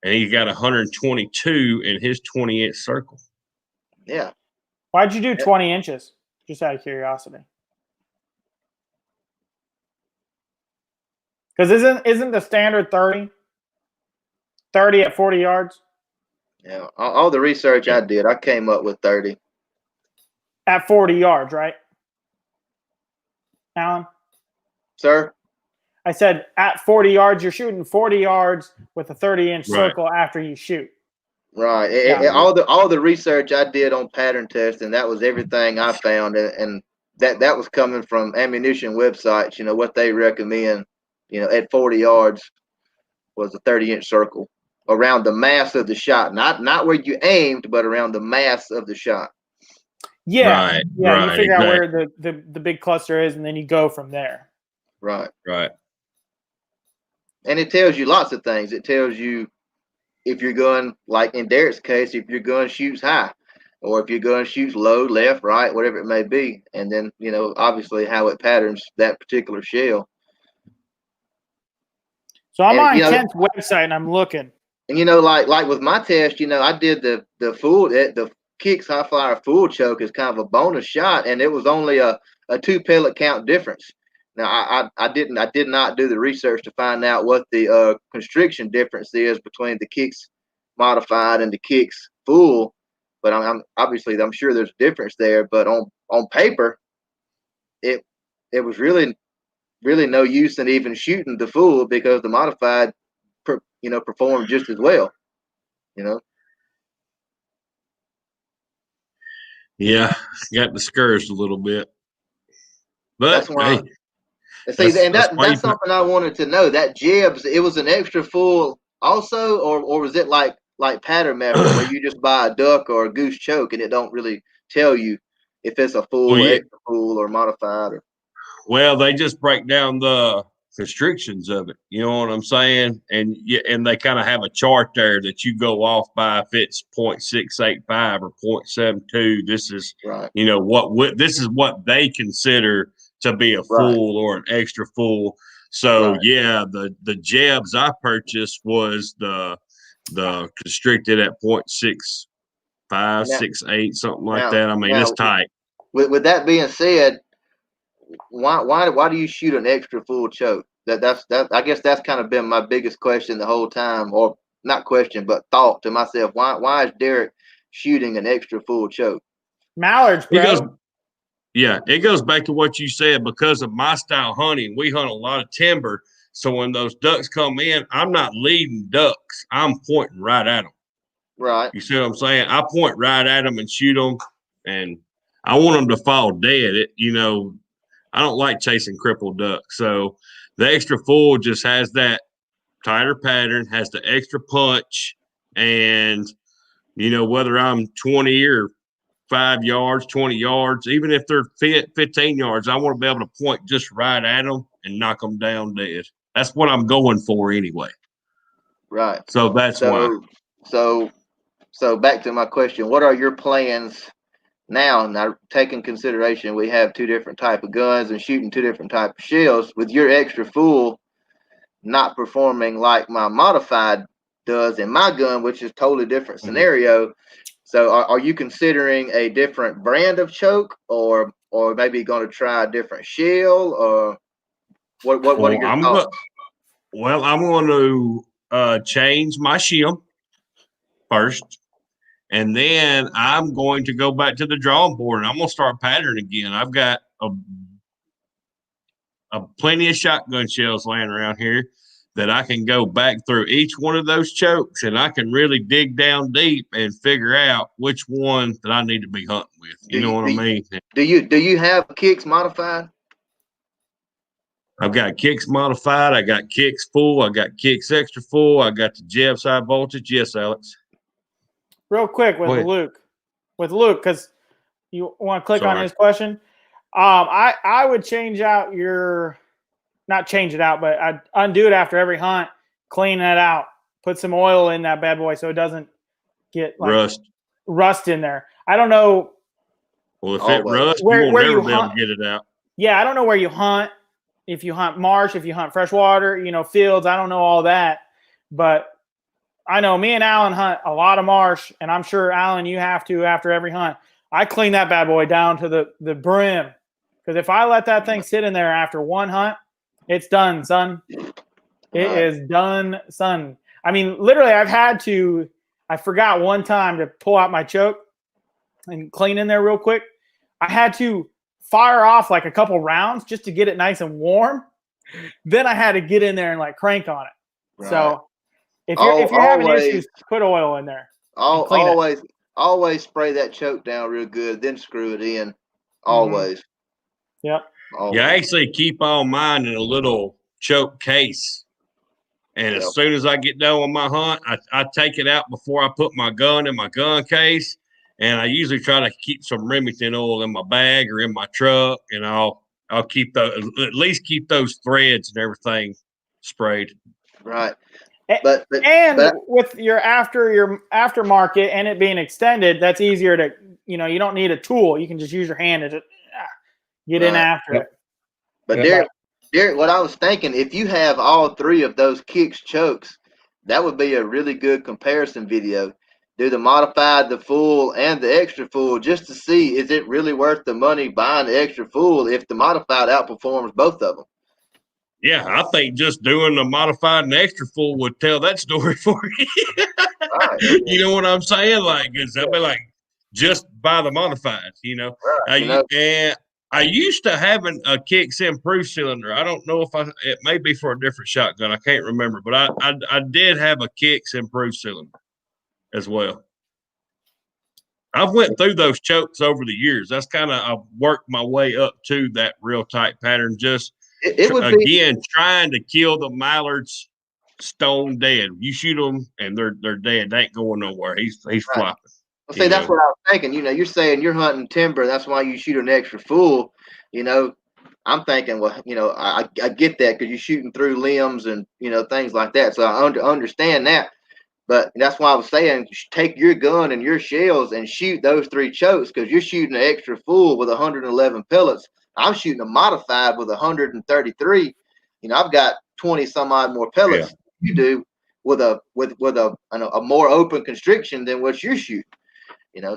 and he got 122 in his 20-inch circle. Yeah. Why'd you do 20 inches? Just out of curiosity. Because isn't the standard 30? 30 at 40 yards? Yeah. All the research I did, I came up with 30. At 40 yards, right? Alan? Sir? I said at 40 yards, you're shooting 40 yards with a 30-inch circle after you shoot. Right. All the research I did on pattern testing, that was everything I found, and that was coming from ammunition websites. You know what they recommend. You know, at 40 yards was a 30-inch circle around the mass of the shot, not where you aimed, but around the mass of the shot. Yeah, you figure out where the big cluster is, and then you go from there. Right. And it tells you lots of things. It tells you if your gun, like in Derek's case, if your gun shoots high, or if your gun shoots low, left, right, whatever it may be, and then obviously how it patterns that particular shell. So I'm on Kent's website and I'm looking. And like with my test, I did the Kicks High Flyer full choke is kind of a bonus shot, and it was only a 2 pellet count difference. Now I did not do the research to find out what the constriction difference is between the Kicks modified and the Kicks full, but I'm sure there's a difference there. But on paper, it was really no use in even shooting the full because the modified performed just as well. Yeah, got discouraged a little bit, but that's why. That's something I wanted to know. That Jebs, it was an extra full also, or was it like pattern method where you just buy a duck or a goose choke and it don't really tell you if it's a full, extra full, or modified? Well, they just break down the constrictions of it. You know what I'm saying? And they kind of have a chart there that you go off by if it's 0.685 or 0.72. This is right. This is what they consider to be a full or an extra full. So the Jebs I purchased was the constricted at 0.65, 68, something like that. I mean, it's tight. With that being said, why do you shoot an extra full choke? That's I guess that's kind of been my biggest question the whole time, or not question, but thought to myself. Why is Derek shooting an extra full choke? Mallards, bro. It goes back to what you said. Because of my style hunting, we hunt a lot of timber. So when those ducks come in, I'm not leading ducks. I'm pointing right at them. Right. You see what I'm saying? I point right at them and shoot them, and I want them to fall dead. I don't like chasing crippled ducks. So the extra full just has that tighter pattern, has the extra punch, and whether I'm 20 or 5 yards, 20 yards, even if they're 15 yards, I want to be able to point just right at them and knock them down dead. That's what I'm going for anyway. Right. So that's why. So back to my question, what are your plans now taking consideration we have 2 different type of guns and shooting 2 different type of shells, with your extra full not performing like my modified does in my gun, which is totally different scenario. So are you considering a different brand of choke, or maybe going to try a different shell, or what are your thoughts? I'm going to change my shell first, and then I'm going to go back to the drawing board and I'm going to start patterning again. I've got a plenty of shotgun shells laying around here that I can go back through each one of those chokes, and I can really dig down deep and figure out which one that I need to be hunting with. You know what I mean? Do you have Kicks modified? I've got Kicks modified. I got Kicks full. I got Kicks extra full. I got the Jebs high voltage. Yes, Alex. real quick with Go ahead. Luke. With Luke, because you want to click on Sorry. his question. I would change out not change it out, but I'd undo it after every hunt, clean that out, put some oil in that bad boy so it doesn't get like rust in there. I don't know. Well, if Always. it rusts, Where you won't you never be able hunt- to get it out. Yeah, I don't know where you hunt. If you hunt marsh, if you hunt freshwater, fields, I don't know all that. But I know me and Alan hunt a lot of marsh, and I'm sure, Alan, you have to after every hunt. I clean that bad boy down to the brim. Because if I let that thing sit in there after one hunt, it's done, son. It is done, son. I mean, literally, I forgot one time to pull out my choke and clean in there real quick. I had to fire off like a couple rounds just to get it nice and warm. Then I had to get in there and like crank on it. Right. So if you're having issues, put oil in there. Always spray that choke down real good, then screw it in. Always. Yep. Always. Yeah, I actually keep all mine in a little choke case. And as soon as I get done with my hunt, I take it out before I put my gun in my gun case. And I usually try to keep some Remington oil in my bag or in my truck, and I'll keep at least keep those threads and everything sprayed. Right. But with your aftermarket and it being extended, that's easier to you don't need a tool. You can just use your hand to just get in after it. But Derek, what I was thinking, if you have all three of those kicks chokes, that would be a really good comparison video. Do the modified, the full, and the extra full, just to see, is it really worth the money buying the extra full if the modified outperforms both of them? Yeah, I think just doing the modified and extra full would tell that story for you. Right. You know what I'm saying? Like, that'd be like just buy the modified, Right. And I used to having a Kicks improved cylinder. I don't know if it may be for a different shotgun. I can't remember, but I did have a Kicks improved cylinder as well. I've went through those chokes over the years. That's kind of, I've worked my way up to that real tight pattern. Just it would trying to kill the mallards stone dead. You shoot them and they're dead. They ain't going nowhere. He's flopping. Well, see, that's what I was thinking. You're saying you're hunting timber. That's why you shoot an extra full. I'm thinking, well, I get that because you're shooting through limbs and things like that. So I understand that. But that's why I was saying, take your gun and your shells and shoot those three chokes because you're shooting an extra full with 111 pellets. I'm shooting a modified with 133. I've got 20 some odd more pellets than you do with a more open constriction than what you're shooting.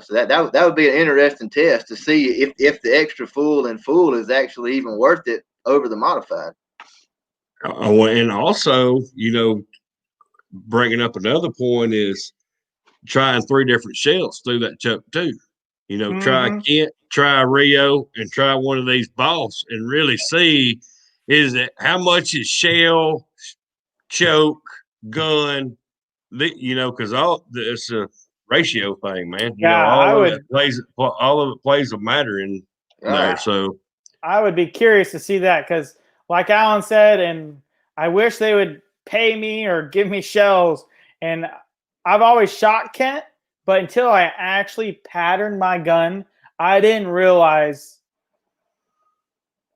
So that would be an interesting test to see if the extra full and full is actually even worth it over the modified. And also, bringing up another point is trying 3 different shells through that choke too. Try Kent, try Rio, and try one of these Boss, and really see how much is shell, choke, gun, because it's a ratio thing, man. All of it plays a matter in there. So I would be curious to see that because, like Alan said, and I wish they would pay me or give me shells. And I've always shot Kent, but until I actually patterned my gun, I didn't realize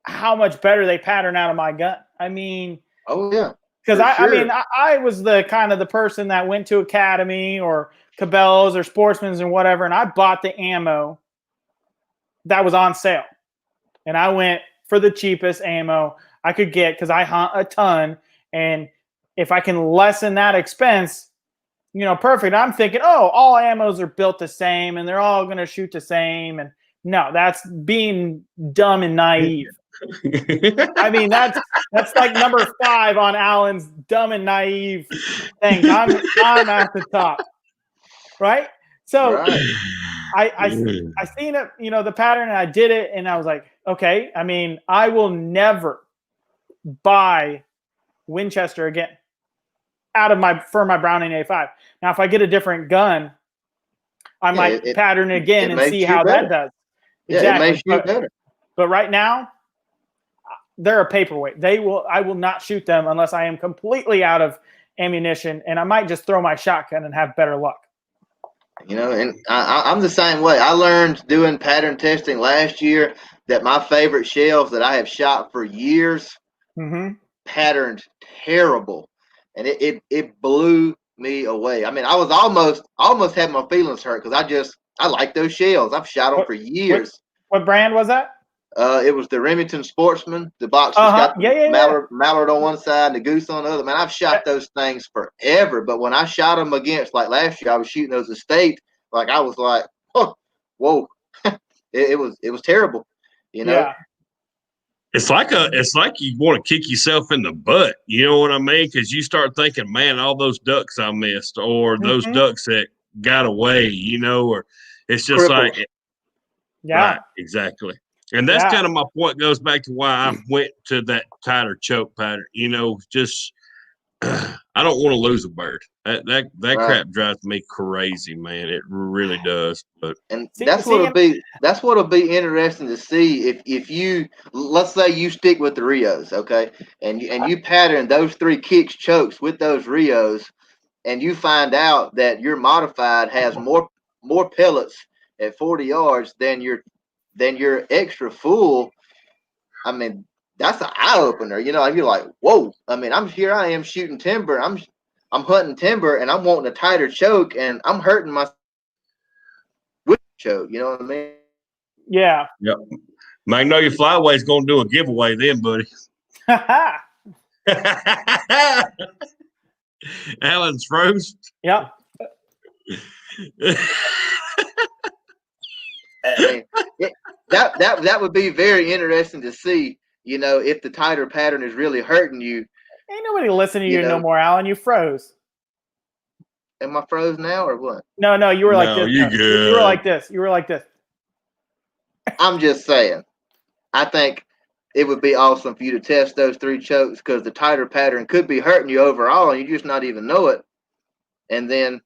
how much better they pattern out of my gun. I mean, because I was the kind of the person that went to Academy or Cabela's or Sportsman's and whatever, and I bought the ammo that was on sale, and I went for the cheapest ammo I could get because I hunt a ton, and if I can lessen that expense, perfect. I'm thinking, all ammos are built the same and they're all going to shoot the same. And no, that's being dumb and naive. I mean, that's like number 5 on Alan's dumb and naive thing. I'm at the top, right? So I seen it, the pattern, and I did it, and I was like, okay. I mean, I will never buy Winchester again for my Browning A5. Now, if I get a different gun, I might pattern again and see how that does. Exactly. It may shoot better. But right now, they're a paperweight. I will not shoot them unless I am completely out of ammunition, and I might just throw my shotgun and have better luck. And I'm the same way. I learned doing pattern testing last year that my favorite shells that I have shot for years patterned terrible, and it blew me away. I mean, I was almost had my feelings hurt because I like those shells. I've shot them for years. What brand was that? It was the Remington Sportsman. The box that's got the mallard on one side and the goose on the other. Man, I've shot those things forever. But when I shot them against, like last year, I was shooting those Estate. Like I was like, oh, whoa, it was terrible. Yeah. It's like you want to kick yourself in the butt. You know what I mean? Because you start thinking, man, all those ducks I missed, or those ducks that got away. Or it's just crippled. Right, exactly. And that's kind of my point. Goes back to why I went to that tighter choke pattern. Just I don't want to lose a bird. That crap drives me crazy, man. It really does. But that's what'll be interesting to see if you, let's say you stick with the Rios, okay, and you pattern those 3 kicks chokes with those Rios, and you find out that your modified has more pellets at 40 yards than your extra full. I mean, that's an eye opener. You're like, whoa. I mean, I am shooting timber. I'm hunting timber, and I'm wanting a tighter choke, and I'm hurting my with choke. You know what I mean? Yeah. Yep. Magnolia Flyway's going to do a giveaway then, buddy. Alan's froze. Yep. I mean, that would be very interesting to see, if the tighter pattern is really hurting you. Ain't nobody listening to you no more, Alan. You froze. Am I froze now or what? No, you were like this. You good. You were like this. You were like this. I'm just saying. I think it would be awesome for you to test those 3 chokes because the tighter pattern could be hurting you overall and you just not even know it. And then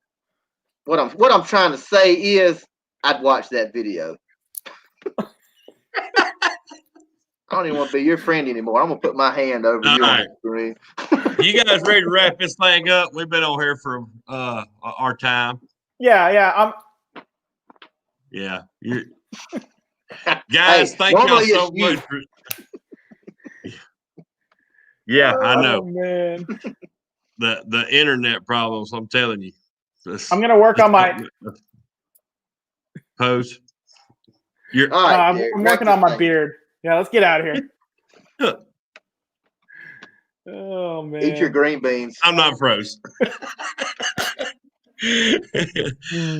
what I'm trying to say is I'd watch that video. I don't even want to be your friend anymore. I'm going to put my hand over your screen. You guys ready to wrap this thing up? We've been on here for our time. Yeah. Yeah. Guys, thank y'all so much. Yeah, I know. Man. The internet problems, I'm telling you. I'm going to work on my pose. I'm working on my beard. Yeah, let's get out of here. Oh, man. Eat your green beans. I'm not froze.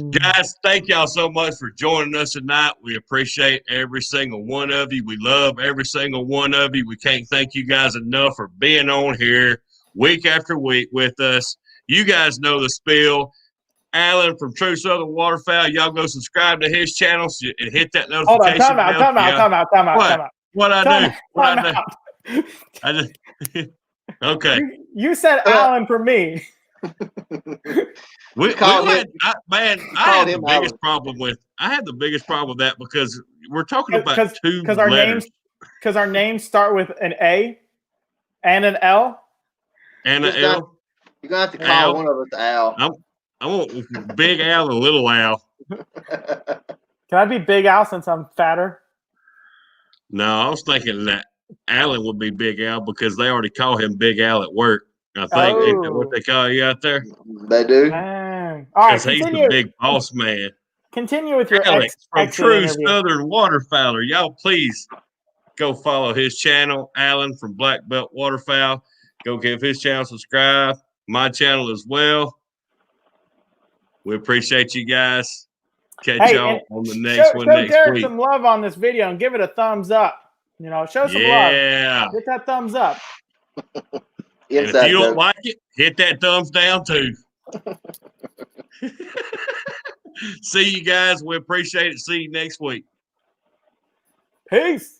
Guys, thank y'all so much for joining us tonight. We appreciate every single one of you. We love every single one of you. We can't thank you guys enough for being on here week after week with us. You guys know the spiel. Alan from True Southern Waterfowl, y'all go subscribe to his channel and hit that notification bell. Time out. What I do? I just okay. You said Alan for me. I had the biggest problem with that because we're talking about two letters. Because our names start with an A and an L. And an L. You're gonna have to call one of us Al. I want Big Al and Little Al. Can I be Big Al since I'm fatter? No, I was thinking that Alan would be Big Al because they already call him Big Al at work. I think isn't that what they call you out there? They do. Dang. All right, he's the big boss man. Continue with your Alex from True interview. Southern Waterfowler. Y'all please go follow his channel. Alan from Black Belt Waterfowl. Go give his channel a subscribe. My channel as well. We appreciate you guys. Catch y'all on the next one next Derek week. Some love on this video and give it a thumbs up. Show some love. Hit that thumbs up. And if you don't like it, hit that thumbs down too. See you guys. We appreciate it. See you next week. Peace.